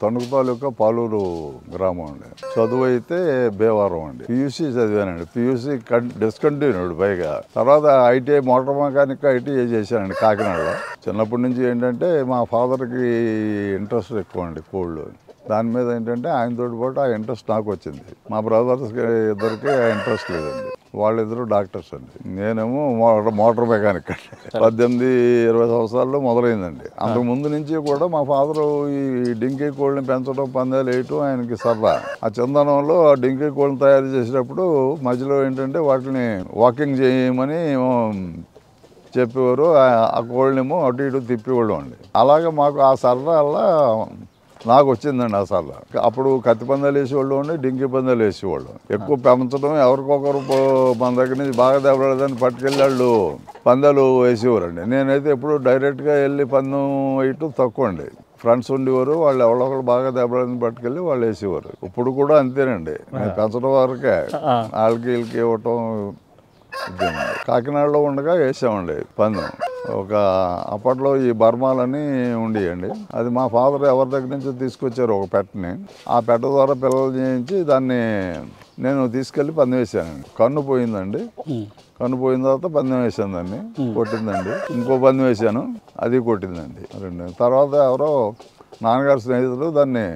తణుకు తాలూకా పాలూరు గ్రామం అండి. చదువు అయితే భీమవరం అండి. పియూసీ చదివానండి. పియూసీ డిస్కంటిన్యూడ్ పైగా. తర్వాత ఐటీఐ మోటార్ మెకానిక్ ఐటీఐ చేశానండి కాకినాడలో. చిన్నప్పటి నుంచి ఏంటంటే మా ఫాదర్కి ఇంట్రెస్ట్ ఎక్కువ అండి కోళ్ళు. దాని మీద ఏంటంటే ఆయనతో పాటు ఆ ఇంట్రెస్ట్ నాకు వచ్చింది. మా బ్రదర్స్ ఇద్దరికి ఆ ఇంట్రెస్ట్ లేదండి. వాళ్ళిద్దరు డాక్టర్స్ అండి. నేనేమో మోటార్ మెకానిక్ అండి. 18-20 సంవత్సరాల్లో మొదలైందండి. అంతకు ముందు నుంచి కూడా మా ఫాదరు ఈ డింకీ కోళ్ళని పెంచడం, పందాలు వేయటం ఆయనకి సరదా. ఆ చందనంలో ఆ డింకీ కోళ్ళని తయారు చేసేటప్పుడు మధ్యలో ఏంటంటే వాటిని వాకింగ్ చేయమని చెప్పేవారు. ఆ కోళ్ళనేమో అటు ఇటు తిప్పేవాళ్ళం అండి. అలాగే మాకు ఆ సరదా వల్ల నాకు వచ్చిందండి ఆ సరదా. అప్పుడు కత్తి పందాలు వేసేవాళ్ళు అండి, డింకీ పందాలు వేసేవాళ్ళు. ఎక్కువ పెంచడం ఎవరికొకరు మన దగ్గర నుంచి బాగా దెబ్బలాడదని పట్టుకెళ్ళి వాళ్ళు పందాలు వేసేవారండి. నేనైతే ఎప్పుడు డైరెక్ట్గా వెళ్ళి పందెం వేయటం తక్కువ అండి. ఫ్రెండ్స్ ఉండేవారు, వాళ్ళు ఎవరొకరు బాగా దెబ్బలాడని పట్టుకెళ్ళి వాళ్ళు వేసేవారు. ఇప్పుడు కూడా అంతేనండి. నేను పెంచడం వరకే వాళ్ళకి వీళ్ళకి ఇవ్వటం. కాకినాడలో ఉండగా వేసామండి పందెం. అప్పట్లో ఈ బర్మాలని ఉండేయండి. అది మా ఫాదర్ ఎవరి దగ్గర నుంచి తీసుకొచ్చారు ఒక పెట్టని. ఆ పెట్ట ద్వారా పిల్లలు చేయించి దాన్ని నేను తీసుకెళ్లి పందెం వేసానండి. కన్ను పోయిందండి. కన్ను పోయిన తర్వాత పందెం వేసాను, దాన్ని కొట్టిందండి. ఇంకో పందెం వేసాను, అది కొట్టిందండి. తర్వాత ఎవరో నాన్నగారి స్నేహితులు దాన్ని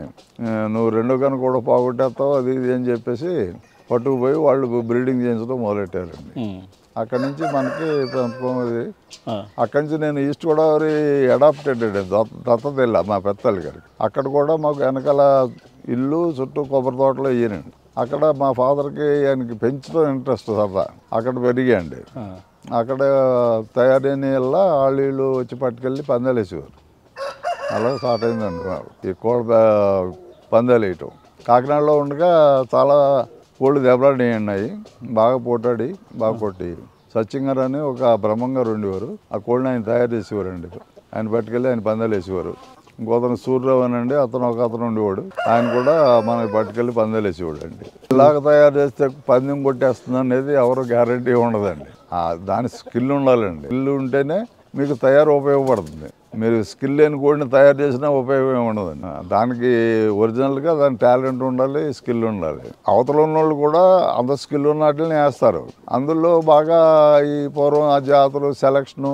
నువ్వు రెండో కన్ను కూడా పోగొట్టేస్తావు అది ఇది అని చెప్పేసి పట్టుకుపోయి వాళ్ళు బ్రీడింగ్ చేయించడం మొదలెట్టారండి. అక్కడి నుంచి మనకి పెంపకం అది. అక్కడి నుంచి నేను ఈస్ట్ గోదావరి అడాప్టెడ్ అండి, దత్తత వెళ్ళా మా పెద్దల్లి గారికి. అక్కడ కూడా మాకు వెనకాల ఇల్లు చుట్టూ కొబ్బరి తోటలో వేయనండి. అక్కడ మా ఫాదర్కి ఆయనకి పెంచడం ఇంట్రెస్ట్ సరదా. అక్కడ పెరిగాయండి. అక్కడ తయారైన వల్ల వాళ్ళు వచ్చి పట్టుకెళ్ళి పందాలు వేసేవారు. అలా స్టార్ట్ అయిందండి ఈ కోళ్ళ పందాలు వేయటం. కాకినాడలో ఉండగా చాలా కోళ్ళు దెబ్బలాడినాయి. బాగా పోటాడి బాగా కొట్టి సచిన్ గారు అని ఒక బ్రహ్మంగారు ఉండేవారు. ఆ కోళ్ళని ఆయన తయారు చేసేవారండి. ఆయన పట్టుకెళ్ళి ఆయన పందాలు వేసేవారు. ఇంకొతను సూర్యరావు అనండి, అతను ఉండేవాడు. ఆయన కూడా మనకి పట్టుకెళ్ళి పందాలు వేసేవాడు అండి. ఇలాగ తయారు చేస్తే పందెం కొట్టేస్తుంది అనేది ఎవరు గ్యారంటీ ఉండదండి. దాని స్కిల్ ఉండాలండి. స్కిల్ ఉంటేనే మీకు తయారు ఉపయోగపడుతుంది. మీరు స్కిల్ లేని కోడిని తయారు చేసినా ఉపయోగం ఏమి ఉండదండి. దానికి ఒరిజినల్గా దాని టాలెంట్ ఉండాలి, స్కిల్ ఉండాలి. అవతల ఉన్న వాళ్ళు కూడా అంత స్కిల్ ఉన్న వాటిని వేస్తారు. అందులో బాగా ఈ పూర్వం ఆ జాతులు సెలక్షను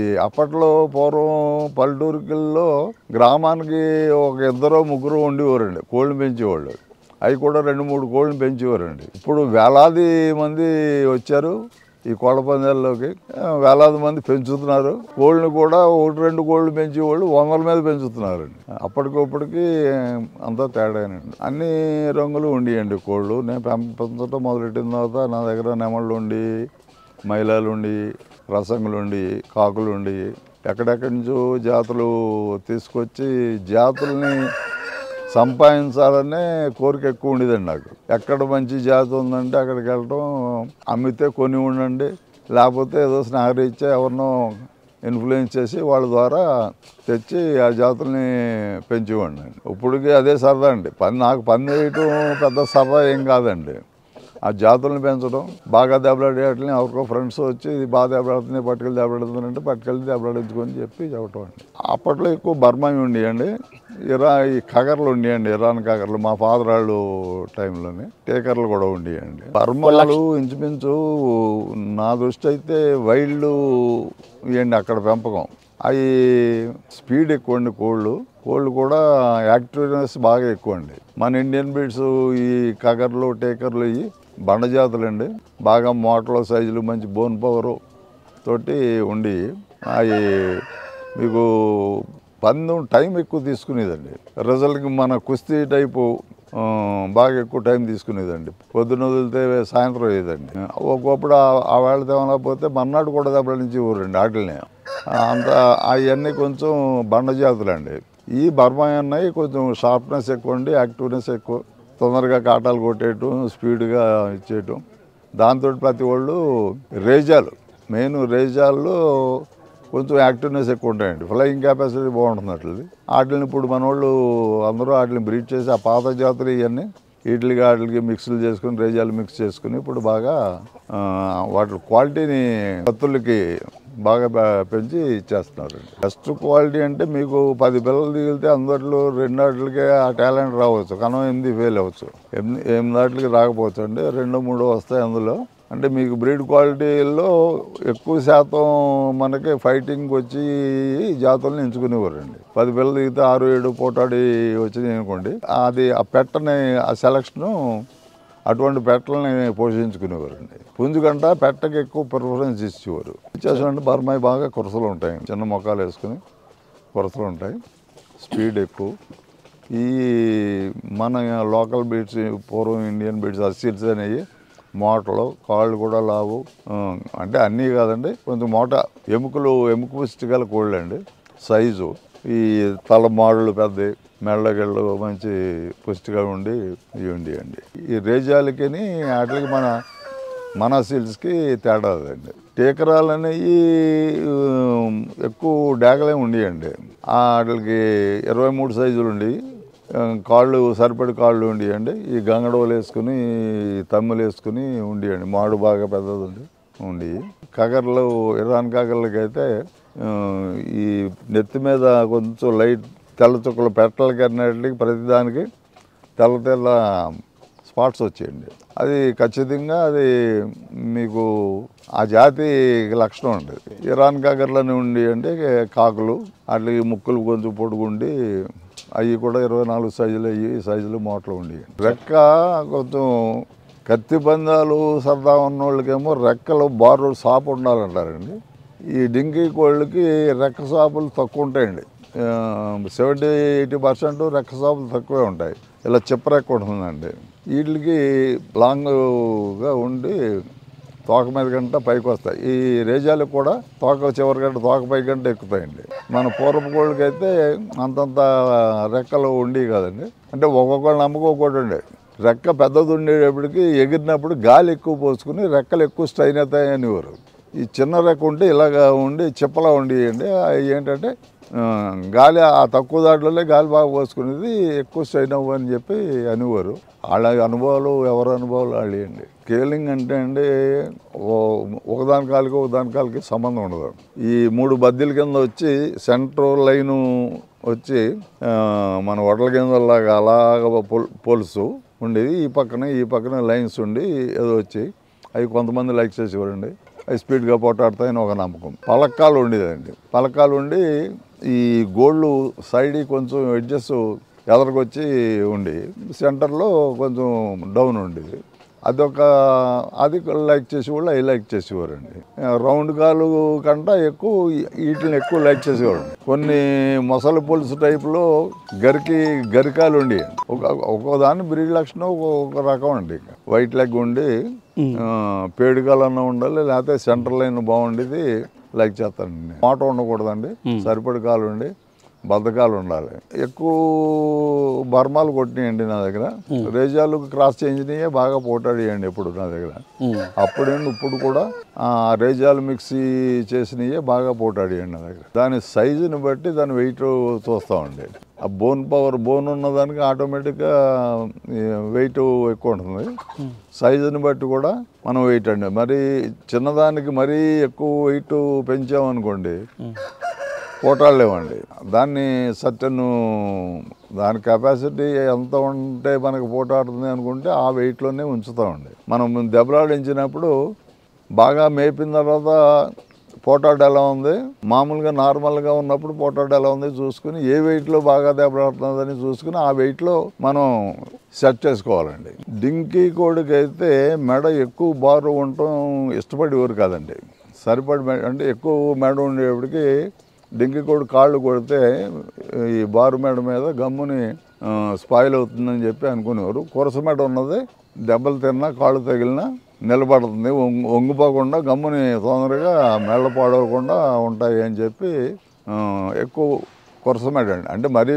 ఈ అప్పట్లో పూర్వం పల్లెటూరుకిల్లో గ్రామానికి ఒక 2-3 ఉండేవారండి కోళ్ళు పెంచేవాళ్ళు. అవి కూడా 2-3 కోళ్ళని పెంచేవారండి. ఇప్పుడు వేలాది మంది వచ్చారు ఈ కోళ్ళ పందాల్లోకి. వేలాది మంది పెంచుతున్నారు. కోళ్ళని కూడా 1-2 కోళ్ళు పెంచేవాళ్ళు 100ల మీద పెంచుతున్నారండి. అప్పటికప్పటికి అంతా తేడానండి. అన్ని రంగులు ఉండేయండి కోళ్ళు. నేను పెంచడం మొదలెట్టిన తర్వాత నా దగ్గర నెమళ్ళు ఉండి, మైలాలు ఉండి, రసంగులు ఉండి, కాకులు ఉండి, ఎక్కడెక్కడి నుంచో జాతులు తీసుకొచ్చి జాతుల్ని సంపాదించాలనే కోరిక ఎక్కువ ఉండేదండి నాకు. ఎక్కడ మంచి జాతి ఉందంటే అక్కడికి వెళ్ళటం, అమ్మితే కొని ఉండండి, లేకపోతే ఏదో స్నేహరీత్యా ఎవరినో ఇన్ఫ్లుయెన్స్ చేసి వాళ్ళ ద్వారా తెచ్చి ఆ జాతుల్ని పెంచేవాడిని. ఇప్పటికీ అదే సరదా అండి. నాకు పని వేయటం పెద్ద సరదా ఏం కాదండి. ఆ జాతులను పెంచడం, బాగా దెబ్బలాడేవాటిని ఎవరికో ఫ్రెండ్స్ వచ్చి ఇది బాగా దెబ్బలాడుతుంది, పట్టుకెళ్ళి దెబ్బలాడుతుందంటే పట్టుకెళ్ళి దెబ్బలాడించుకొని చెప్పడం అండి. అప్పట్లో ఎక్కువ బర్మాయి ఉండేయండి. ఈ కగర్లు ఉండేయండి, ఇరాన్ కగర్లు. మా ఫాదర్ వాళ్ళు టైంలోనే టేకర్లు కూడా ఉండేయండి. బర్మాలు ఇంచుమించు నా దృష్టి అయితే వైల్డ్ ఇవ్వండి అక్కడ పెంపకం. అవి స్పీడ్ ఎక్కువ అండి. కోళ్ళు కూడా యాక్టివ్నెస్ బాగా ఎక్కువ అండి. మన ఇండియన్ బ్రీడ్స్ ఈ కగర్లు టేకర్లు ఇవి బండజాతులండి. బాగా మోటార్ల సైజులు, మంచి బోన్ పవరు తోటి ఉండి అవి మీకు పందెం టైం ఎక్కువ తీసుకునేదండి. రిజల్ట్కి మన కుస్తీ టైపు బాగా ఎక్కువ టైం తీసుకునేదండి. పొద్దున్న వదిలితే సాయంత్రం అయ్యేదండి. ఒకప్పుడు ఆ వేళ తేమలేకపోతే మర్నాడు కూడా దెబ్బలించి ఊరండి వాటిని. అంతా అవన్నీ కొంచెం బండజాతులండి. ఈ బర్మాయి అన్నవి కొంచెం షార్ప్నెస్ ఎక్కువ అండి, యాక్టివ్నెస్ ఎక్కువ. తొందరగా కాటాలు కొట్టేయటం, స్పీడ్గా ఇచ్చేయటం. దాంతో ప్రతి వాళ్ళు మెయిన్ రేజాల్లో కొంచెం యాక్టివ్నెస్ ఎక్కువ ఉంటాయండి. ఫ్లయింగ్ కెపాసిటీ బాగుంటుంది అట్లది. వాటిని ఇప్పుడు మన వాళ్ళు అందరూ వాటిని బ్రీడ్ చేసి ఆ పాత జాతులు ఇవన్నీ వాటికి మిక్స్లు చేసుకుని రేజాలు మిక్స్ చేసుకుని ఇప్పుడు బాగా వాటి క్వాలిటీని కత్తులకి బాగా పెంచి ఇచ్చేస్తున్నారండి. బెస్ట్ క్వాలిటీ అంటే మీకు 10 పిల్లలు దిగితే అందులో 2 వాటికి ఆ టాలెంట్ రావచ్చు, కనం 8 ఫెయిల్ అవ్వచ్చు, 8 వాటికి రాకపోవచ్చు అండి, 2, 3 వస్తాయి అందులో. అంటే మీకు బ్రీడ్ క్వాలిటీల్లో ఎక్కువ శాతం మనకి ఫైటింగ్ వచ్చి జాతులను ఎంచుకునేవారండి. 10 పిల్లలు దిగితే 6, 7 పోటాడి వచ్చినాయి అనుకోండి, అది ఆ పెట్టని ఆ సెలక్షను అటువంటి పెట్టలని పోషించుకునేవారండి. పుంజుకంట పెట్టకి ఎక్కువ ప్రిఫరెన్స్ ఇచ్చేవారు. ఇచ్చేసామంటే బర్మాయి బాగా కురసలు ఉంటాయి, చిన్న మొక్కలు వేసుకుని కురసలు ఉంటాయి, స్పీడ్ ఎక్కువ. ఈ మన లోకల్ బీడ్స్ పూర్వం ఇండియన్ బీడ్స్ అసీల్స్ అనేవి మోటలు, కాళ్ళు కూడా లావు, అంటే అన్నీ కాదండి, కొంచెం ఎముక పుష్టిగల కోళ్ళు అండి. సైజు ఈ తల మాడులు పెద్ద, మెళ్ళగిళ్ళు మంచి పుష్టిగా ఉండి ఇవ్వండి అండి. ఈ రేజాలకి వాటికి మన సీల్స్కి తేడా అండి. టీకరాలు అనేవి ఎక్కువ డాగలే ఉండేయండి. వాటికి 23 సైజులు ఉండి, కాళ్ళు సరిపడి కాళ్ళు ఉండేయండి. ఈ గంగడవలు వేసుకుని తమ్ములు వేసుకుని ఉండేయండి. మాడు బాగా పెద్దది ఉండి. కగర్లు ఇరాన్ కగర్లకి అయితే ఈ నెత్తి మీద కొంచెం లైట్ తెల్ల చుక్కలు పెట్టలకి అన్నిటికి ప్రతిదానికి తెల్ల స్పాట్స్ వచ్చేయండి. అది ఖచ్చితంగా అది మీకు ఆ జాతి లక్షణం అండి. ఇరాన్ కాకర్లని ఉండి అంటే కాకులు వాటికి ముక్కులు కొంచెం పొడుగుండి అవి కూడా 24 సైజులు సైజులు మోటలు ఉండి. రెక్క కొంచెం కత్తి పందాలు సరదా ఉన్నోళ్ళకేమో రెక్కలు బారు సాపు ఉండాలంటారండి. ఈ డింకీ కోళ్ళకి రెక్క సాపులు తక్కువ ఉంటాయండి. 70-80% రెక్క సాపులు తక్కువే ఉంటాయి. ఇలా చిప్పరెక్క ఉంటుందండి. వీటికి లాంగ్గా ఉండి తోక మీద గంట పైకి వస్తాయి. ఈ రేజాలకు కూడా తోక చివరి గంట తోక పై గంట ఎక్కుతాయండి. మన పూర్వపు కోళ్ళకైతే అంతంత రెక్కలు ఉండేవి కాదండి. అంటే ఒక్కొక్కళ్ళు నమ్మకోకటి ఉండే రెక్క పెద్దది ఉండేటప్పటికి ఎగిరినప్పుడు గాలి ఎక్కువ పోసుకుని రెక్కలు ఎక్కువ స్ట్రైన్ అవుతాయి అనేవారు. ఈ చిన్న రెక్క ఉంటే ఇలాగా ఉండి చిప్పలా ఉండేయండి. అవి ఏంటంటే గాలి ఆ తక్కువ దాంట్లోనే గాలి బాగా పోసుకునేది ఎక్కువ స్ట్రైన్ అవ్వని చెప్పి అనేవారు. వాళ్ళ అనుభవాలు ఎవరి అనుభవాలు వాళ్ళేయండి. స్కేలింగ్ అంటే అండి ఒకదాని కాలికి సంబంధం ఉండదు. ఈ 3 బద్దీల కింద వచ్చి సెంటర్ లైను వచ్చి మన వడల కిందలాగా అలాగ పొలుసు ఉండేది. ఈ పక్కన లైన్స్ ఉండి ఏదో వచ్చి అవి కొంతమంది లైక్ చేసేవారండి. అవి స్పీడ్గా పోటాడతాయని ఒక నమ్మకం. పలక్కాలు ఉండేదండి. పలక్కాలు ఉండి ఈ గోళ్ళు సైడ్ కొంచెం ఎడ్జెస్ ఎదరికొచ్చి ఉండి సెంటర్లో కొంచెం డౌన్ ఉండేది. అది లైక్ చేసేవాళ్ళు, అవి లైక్ చేసేవారండి. రౌండ్ కాలు కంట ఎక్కువ వీటిని ఎక్కువ లైక్ చేసేవాడు. కొన్ని మొసలి పులుసు టైపులో గరికాలు ఉండి ఒక్కో దాని బ్రీడ్ లక్షణం ఒక రకం అండి. వైట్ లెగ్ ఉండి పేడుకాలన్నా ఉండాలి, లేకపోతే సెంటర్ లైన్ బాగుండేది లైక్ చేస్తానండి. మాట ఉండకూడదండి, సరిపడి కాలు ఉండి బద్ధకాలు ఉండాలి. ఎక్కువ బర్మాలు కొట్టినాయండి నా దగ్గర. రేజాలు క్రాస్ చేంజ్నియే బాగా పోటాడియండి ఎప్పుడు నా దగ్గర. అప్పుడేంటి ఇప్పుడు కూడా రేజాలు మిక్సీ చేసినయే బాగా పోటాడియండి నా దగ్గర. దాని సైజుని బట్టి దాని వెయిట్ చూస్తామండి. ఆ బోన్ ఉన్నదానికి ఆటోమేటిక్గా వెయిట్ ఎక్కువ ఉంటుంది. సైజుని బట్టి కూడా మనం వెయిట్ అండి. మరి చిన్నదానికి మరీ ఎక్కువ వెయిట్ పెంచామనుకోండి పోటాడలేమండి. దాన్ని దాని కెపాసిటీ ఎంత ఉంటే మనకు పోటాడుతుంది అనుకుంటే ఆ వెయిట్లోనే ఉంచుతామండి. మనం దెబ్బలాడించినప్పుడు బాగా మేపిన తర్వాత పోటాడు ఎలా ఉంది, మామూలుగా నార్మల్గా ఉన్నప్పుడు పోటాడు ఎలా ఉంది చూసుకుని ఏ వెయిట్లో బాగా దెబ్బలాడుతుందని చూసుకుని ఆ వెయిట్లో మనం సెట్ చేసుకోవాలండి. డింకీ కోడికి అయితే మెడ ఎక్కువ బారు ఉండటం ఇష్టపడేవారు కాదండి. సరిపడి అంటే ఎక్కువ మెడ ఉండేప్పటికి డింకి కోడి కాళ్ళు కొడితే ఈ బారు మెడ మీద గమ్ముని స్పాయిల్ అవుతుందని చెప్పి అనుకునేవారు. కొరస మెడ ఉన్నది దెబ్బలు తిన్నా కాళ్ళు తగిలినా నిలబడుతుంది, వంగిపోకుండా గమ్ముని తొందరగా మెళ్ళ పాడవకుండా ఉంటాయి అని చెప్పి ఎక్కువ కొరస మెడ అండి. అంటే మరీ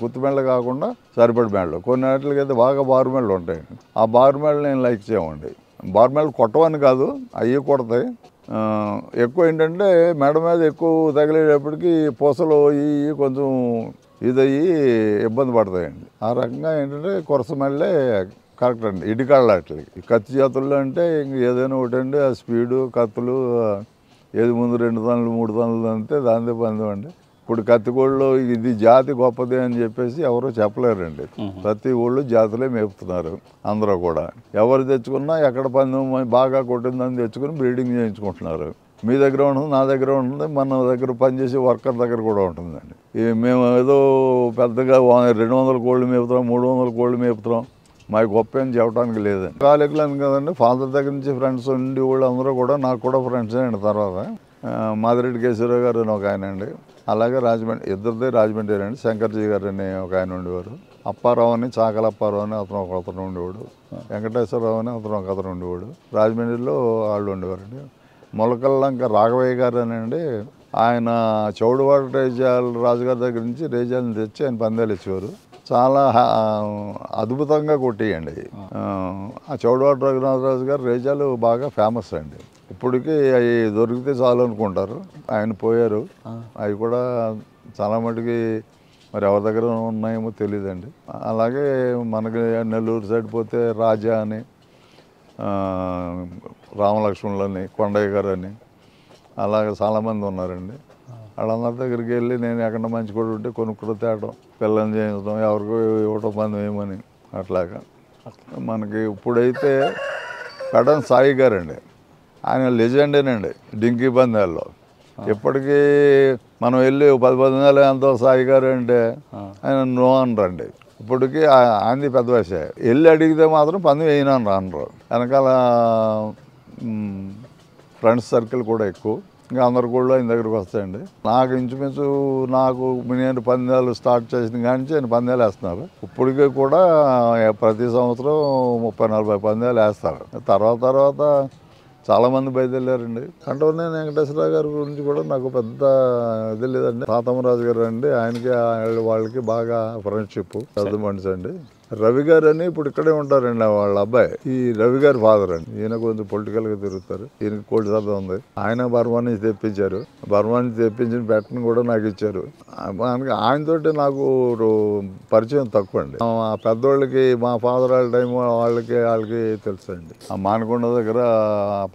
కుత్తి మెళ్ళ కాకుండా సరిపడి మెడలు. కొన్ని వాటికైతే బాగా బారు మెడలు ఉంటాయండి. ఆ బారు మెడలు నేను లైక్ చేయమండి. బారు మెడలు కొట్టవని కాదు, అవి కొడతాయి. ఎక్కువ ఏంటంటే మెడ మీద ఎక్కువ తగిలేటప్పటికి పూసలు ఇవి కొంచెం ఇదయ్యి ఇబ్బంది పడతాయండి. ఆ రకంగా ఏంటంటే కొరస మెళ్ళే కరెక్ట్ అండి. ఇడికాళ్ళ వాటికి కత్తి జాతుల్లో అంటే ఇంక ఏదైనా ఒకటి అండి, ఆ స్పీడు కత్తులు ఏది ముందు 2 తన్నులు 3 తన్నులు అంతే దాంతో పందెం అండి. ఇప్పుడు కత్తికోళ్ళలో ఇది జాతి గొప్పది అని చెప్పేసి ఎవరూ చెప్పలేరండి. ప్రతి ఊళ్ళో జాతులే మేపుతున్నారు అందరూ కూడా. ఎవరు తెచ్చుకున్నా ఎక్కడ పందెం బాగా కొట్టిందని తెచ్చుకుని బ్రీడింగ్ చేయించుకుంటున్నారు. మీ దగ్గర ఉంటుంది, నా దగ్గర ఉంటుంది, మన దగ్గర పనిచేసే వర్కర్ దగ్గర కూడా ఉంటుందండి. మేము ఏదో పెద్దగా 200 కోళ్ళు మేపుతున్నాం, 300 కోళ్ళు మేపుతున్నాం, మాకు గొప్ప అని చెప్పడానికి లేదండి. కాలేకులను కదండి, ఫాదర్ దగ్గర నుంచి ఫ్రెండ్స్ ఉండి వాళ్ళు అందరూ కూడా నాకు కూడా ఫ్రెండ్సే అండి. తర్వాత మాదిరెడ్డి కేశవరావు గారు అని ఒక ఆయన అండి, అలాగే రాజమండ్రి ఇద్దరిదే రాజమండ్రి అండి, శంకర్జీ గారు అని ఒక ఆయన ఉండేవారు, అప్పారావు అని చాకల అప్పారావు అని అతను ఉండేవాడు, వెంకటేశ్వరరావు అని అతను ఉండేవాడు. రాజమండ్రిలో వాళ్ళు ఉండేవారండి. మొలకల్లంక రాఘవయ్య గారు అని అండి, ఆయన చౌడువాడ రాజుగారి దగ్గర నుంచి రేజాలను తెచ్చి ఆయన పందాలు ఇచ్చేవారు. చాలా అద్భుతంగా కొట్టేయండి. ఆ చౌడవాడ రఘునాథరాజు గారు రేజాలు బాగా ఫేమస్ అండి. ఇప్పటికీ అవి దొరికితే చాలు అనుకుంటారు. ఆయన పోయారు. అవి కూడా చాలా మటుకి మరి ఎవరి దగ్గర ఉన్నాయేమో తెలియదండి. అలాగే మనకి నెల్లూరు సైడ్ పోతే రాజా అని, రామలక్ష్మణులని, కొండయ్య గారు అని, అలాగే చాలామంది ఉన్నారండి. వాళ్ళందరి దగ్గరికి వెళ్ళి నేను ఎక్కడ మంచి కూడా ఉంటే కొనుక్కుని తేవడం, పిల్లల్ని చేయించడం, ఎవరికో ఇవ్వటం పందెం ఏమని అట్లాగా. మనకి ఇప్పుడైతే కడన్ సాయి గారండి, ఆయన లెజెండేనండి డింకీ పందాల్లో. ఇప్పటికీ మనం వెళ్ళి 10 పందాలు ఎంతో సాయి గారు అంటే ఆయన నో అనరండి. ఇప్పటికీ ఆయనది పెద్ద వయసే. వెళ్ళి అడిగితే మాత్రం పందెం వేయనని అనరు. వెనకాల ఫ్రెండ్స్ సర్కిల్ కూడా ఎక్కువ, ఇంకా అందరు కూడా ఆయన దగ్గరకు వస్తాయండి. నాకు ఇంచుమించు నేను పందాలు స్టార్ట్ చేసిన కానీ ఆయన పందాలు వేస్తున్నారు. ఇప్పటికీ కూడా ప్రతి సంవత్సరం 30-40 పందాలు వేస్తారు. తర్వాత చాలామంది బయలుదేరారండి. కంటోనే వెంకటేశ్వరరావు గారి గురించి కూడా నాకు పెద్ద ఇది లేదండి. తాతమ్మరాజు గారు అండి, ఆయనకి వాళ్ళకి బాగా ఫ్రెండ్షిప్, పెద్ద మనిషి అండి. రవి గారు అని ఇప్పుడు ఇక్కడే ఉంటారండి, వాళ్ళ అబ్బాయి ఈ రవి గారి ఫాదర్ అండి. ఈయన కొంచెం పొలిటికల్గా తిరుగుతారు. ఈయనకి కోటి శాతం ఉంది. ఆయన బర్మా నుంచి తెప్పించారు. బర్మా నుంచి తెప్పించిన పెట్టను కూడా నాకు ఇచ్చారు. ఆయనతోటి నాకు పరిచయం తక్కువ అండి. ఆ పెద్దోళ్ళకి మా ఫాదర్ వాళ్ళ టైం వాళ్ళకి తెలుసు అండి. ఆ మానకొండ దగ్గర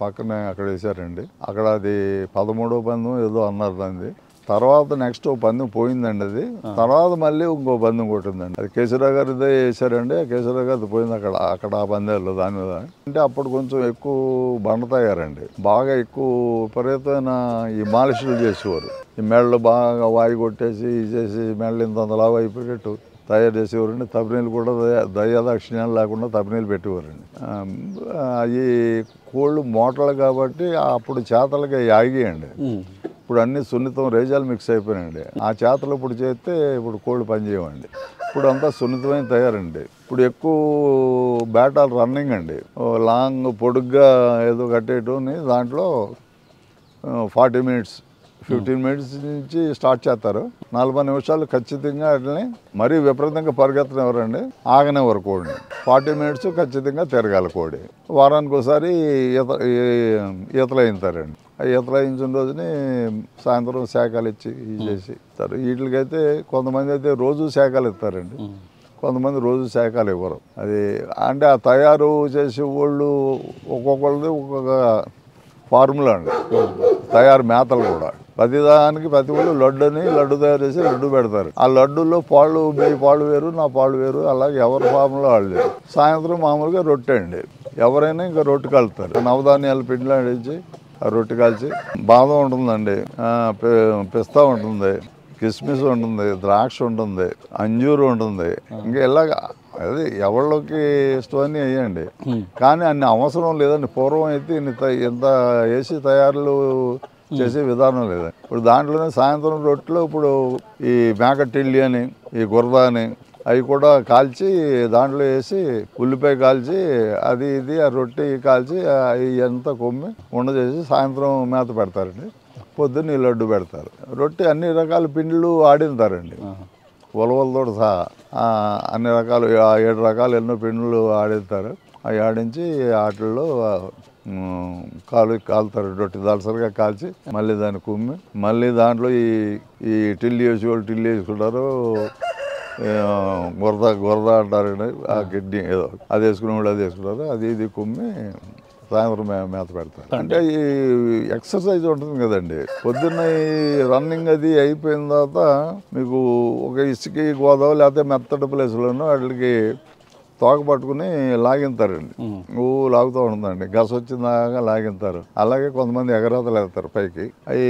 పక్కనే అక్కడ వేసారండి. అక్కడ అది 13వ పందెం ఏదో అన్నారు దాన్ని. తర్వాత నెక్స్ట్ పందెం పోయిందండి. అది తర్వాత మళ్ళీ ఇంకో పందెం కొట్టిందండి. అది కేశవరావు గారు ఇదే వేసారండి. కేశవరావు గారు పోయింది అక్కడ ఆ పందాల్లో దాని మీద. అంటే అప్పుడు కొంచెం ఎక్కువ బండ తయారండి, బాగా ఎక్కువ విపరీతమైన ఈ మాలిషులు చేసేవారు. ఈ మెడలు బాగా వాయి కొట్టేసి చేసి మెడలు ఇంతలాగా అయిపోయేటట్టు తయారు చేసేవారండి. తబనీలు కూడా దయాదాక్షిణ్యాలు లేకుండా తబనీలు పెట్టేవారండి. అవి కోళ్ళు మోటార్లు కాబట్టి అప్పుడు చేతలకి ఆగియండి. ఇప్పుడు అన్ని సున్నితం రేజాలు మిక్స్ అయిపోయినాయండి. ఆ చేతలు ఇప్పుడు చేస్తే ఇప్పుడు కోళ్ళు పనిచేయమండి. ఇప్పుడు అంతా సున్నితమైన తయారండి. ఇప్పుడు ఎక్కువ బ్యాటాలు రన్నింగ్ అండి. లాంగ్ పొడుగ్గా ఏదో కట్టేయటం దాంట్లో 40 మినిట్స్ 15 మినిట్స్ నుంచి స్టార్ట్ చేస్తారు. 40 నిమిషాలు ఖచ్చితంగా వాటిని మరీ విపరీతంగా పరిగెత్తనివ్వరండి, ఆగనివ్వరు కోడిని. 40 మినిట్స్ ఖచ్చితంగా తిరగాలి కోడి. వారానికి ఒకసారి ఈతలు వేయిస్తారండి. ఆ ఈతలు వేయించిన రోజుని సాయంత్రం శాఖలు ఇచ్చి చేసి ఇస్తారు. వీటికైతే కొంతమంది అయితే రోజు శాఖలు ఇస్తారండి, కొంతమంది రోజు శాఖలు ఇవ్వరు. అది అంటే ఆ తయారు చేసే వాళ్ళు ఒక్కొక్కరిది ఒక్కొక్క ఫార్ములా అండి. తయారు మేతలు కూడా ప్రతిదానికి ప్రతి వాళ్ళు లడ్డు తయారు చేసి లడ్డు పెడతారు. ఆ లడ్డూలో మీ పాలు వేరు, నా పాలు వేరు, అలాగే ఎవరి ఫామ్లో వాళ్ళు. సాయంత్రం మామూలుగా రొట్టె అండి. ఎవరైనా ఇంకా రొట్టె కలుపుతారు. నవధాన్యాల పిండిలో అడిచి ఆ రొట్టె కాల్చి. బాదం ఉంటుందండి, పిస్తా ఉంటుంది, కిస్మిస్ ఉంటుంది, ద్రాక్ష ఉంటుంది, అంజూరు ఉంటుంది. ఇంకా ఇలాగ అది ఎవరికి ఇష్టమని వేయండి. కానీ అన్ని అవసరం లేదండి. పూర్వం అయితే ఇంత వేసి తయారులు చేసే విధానం లేదండి. ఇప్పుడు దాంట్లోనే సాయంత్రం రొట్టెలో ఇప్పుడు ఈ మేకటిల్లి అని, ఈ గురద అని అవి కూడా కాల్చి దాంట్లో వేసి ఉల్లిపాయ కాల్చి అది ఇది ఆ రొట్టె కాల్చి ఎంత కొమ్మి ఉండచేసి సాయంత్రం మేత పెడతారండి. పొద్దున్న లడ్డు పెడతారు. రొట్టె అన్ని రకాల పిండిలు ఆడింతారండి, ఉలవలతో సహా అన్ని రకాలు 7 రకాలు ఎన్నో పిండిలు ఆడిస్తారు. అవి ఆడించి వాటిల్లో కాలుతారు. రొట్టె దళసరిగా కాల్చి మళ్ళీ దాన్ని కుమ్మి మళ్ళీ దాంట్లో ఈ టిల్లి వేసి వాళ్ళు టిల్లి వేసుకుంటారు. గురద అంటారండి, ఆ కిడ్నీ ఏదో అది వేసుకునే వాళ్ళు అది వేసుకుంటారు. అది ఇది కుమ్మి సాయంత్రం మేత పెడతారు. అంటే ఈ ఎక్సర్సైజ్ ఉంటుంది కదండి, పొద్దున్న ఈ రన్నింగ్ అది అయిపోయిన తర్వాత మీకు ఒక ఇసుక గోదావరి లేకపోతే మెత్తటి ప్లేస్లోనూ వాటికి తోక పట్టుకుని లాగింతారండి. లాగుతూ ఉంటుందండి, గస వచ్చిందాకా లాగింతారు. అలాగే కొంతమంది ఎగరాతలు వెళ్తారు పైకి. అవి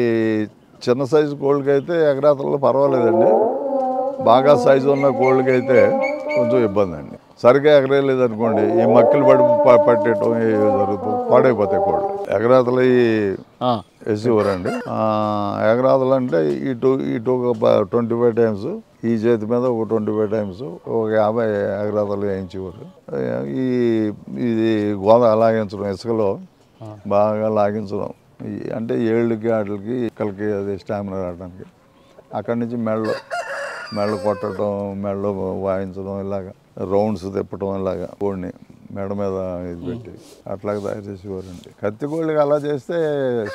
చిన్న సైజు కోళ్ళకి అయితే ఎగరాతలు పర్వాలేదండి, బాగా సైజు ఉన్న కోళ్ళకి అయితే కొంచెం ఇబ్బంది అండి. సరిగ్గా ఎగరేయలేదు అనుకోండి, ఈ మక్కలు పట్టేయటం జరుగుతుంది, పాడైపోతాయి కోళ్ళు. ఎగరాతలు వేసేవారండి. ఎగరాతలు అంటే ఇటు ఒక 25 టైమ్స్, ఈ చేతి మీద ఒక 25 టైమ్స్, ఒక 50 ఎగరాతలు వేయించేవారు. ఇది గోద లాగించడం, ఇసుకలో బాగా లాగించడం, అంటే ఏళ్ళకి వాటికి ఇక్కలకి అది స్టామినా రావడానికి. అక్కడి నుంచి మెళ్ళు కొట్టడం, మెళ్ళు వాయించడం, ఇలాగా రౌండ్స్ తిప్పడం, ఇలాగా కోడిని మెడ మీద ఇది పెట్టి అట్లాగే తయారు చేసేవారండి. కత్తి కోళ్ళకి అలా చేస్తే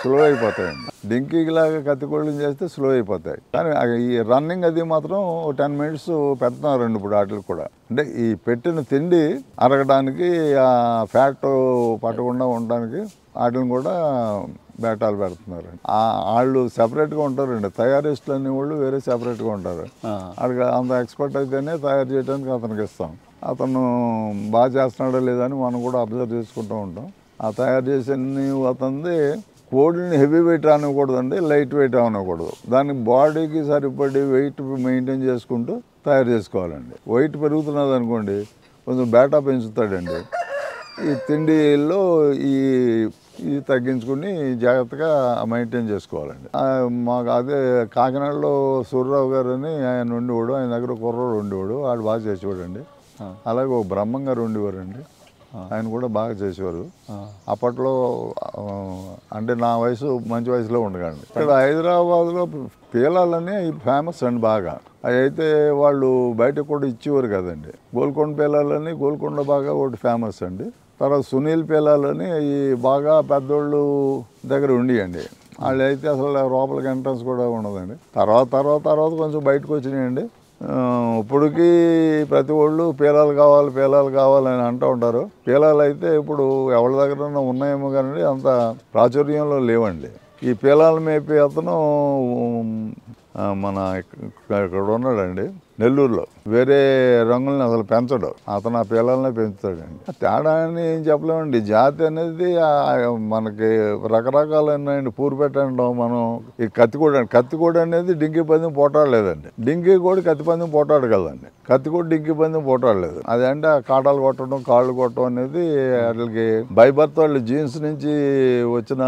స్లో అయిపోతాయండి, డింకీకి లాగా కత్తి కోళ్ళని చేస్తే స్లో అయిపోతాయి. కానీ ఈ రన్నింగ్ అది మాత్రం 10 మినిట్స్ పెడుతున్నారండి ఇప్పుడు వాటికి కూడా. అంటే ఈ పెట్టిన తిండి అరగడానికి, ఆ ఫ్యాట్ పట్టకుండా ఉండడానికి వాటిని కూడా బేటాలు పెడుతున్నారు. వాళ్ళు సెపరేట్గా ఉంటారండి, తయారిస్టులు అనే వాళ్ళు వేరే సెపరేట్గా ఉంటారు. అక్కడ అంత ఎక్స్పర్ట్ అయితేనే తయారు చేయడానికి అతనికి ఇస్తాం. అతను బాగా చేస్తున్నాడో లేదని మనం కూడా అబ్జర్వ్ చేసుకుంటూ ఉంటాం. ఆ తయారు చేసే అతనిది కోడిని హెవీ వెయిట్ అనకూడదండి, లైట్ వెయిట్ అనకూడదు. దానికి బాడీకి సరిపడి వెయిట్ మెయింటైన్ చేసుకుంటూ తయారు చేసుకోవాలండి. వెయిట్ పెరుగుతున్నది అనుకోండి, కొంచెం బేటా పెంచుతాడండి. ఈ తిండిలో ఇది తగ్గించుకుని జాగ్రత్తగా మెయింటైన్ చేసుకోవాలండి. మాకు అదే కాకినాడలో సూర్యరావు గారు అని ఆయన ఉండేవాడు, ఆయన దగ్గర కుర్రోడు ఉండేవాడు, వాడు బాగా చేసేవాడండి. అలాగే ఒక బ్రహ్మం గారు ఉండేవారండి, ఆయన కూడా బాగా చేసేవారు అప్పట్లో. అంటే నా వయసు మంచి వయసులో ఉండకండి. ఇక్కడ హైదరాబాద్లో పీలాలని ఫేమస్ అండి బాగా. అవి అయితే వాళ్ళు బయటకు కూడా ఇచ్చేవారు కదండి. గోల్కొండ పీలాలని గోల్కొండ బాగా ఒకటి ఫేమస్ అండి. తర్వాత సునీల్ పీలాలని ఈ బాగా పెద్దోళ్ళు దగ్గర ఉండియండి. వాళ్ళు అయితే అసలు లోపలికి ఎంట్రన్స్ కూడా ఉండదండి. తర్వాత కొంచెం బయటకు వచ్చినాయండి. ఇప్పటికీ ప్రతి వాళ్ళు పీలాలు కావాలని అంటూ ఉంటారు. పీలాలు అయితే ఇప్పుడు ఎవరి దగ్గర ఉన్నాయేమో కానీ అంత ప్రాచుర్యంలో లేవండి. ఈ పీలాలు మేపే అతను మన ఇక్కడ ఉన్నాడండి నెల్లూరులో, వేరే రంగుల్ని అసలు పెంచడు, అతను ఆ పిల్లల్ని పెంచుతాడండి. తేడా అని ఏం చెప్పలేమండి. జాతి అనేది మనకి రకరకాలైన పూరు పెట్టడం. మనం ఈ కత్తికోడి అనేది డింకి పందెం పోటాడలేదండి. డింకి కోడి కత్తి పందెం పోటాడు కదండి. కత్తికోడి డింకి పందెం పోటాడలేదు. అదంటే ఆ కాటాలు కొట్టడం, కాళ్ళు కొట్టడం అనేది వాటికి బై బర్త్ వాళ్ళు జీన్స్ నుంచి వచ్చిన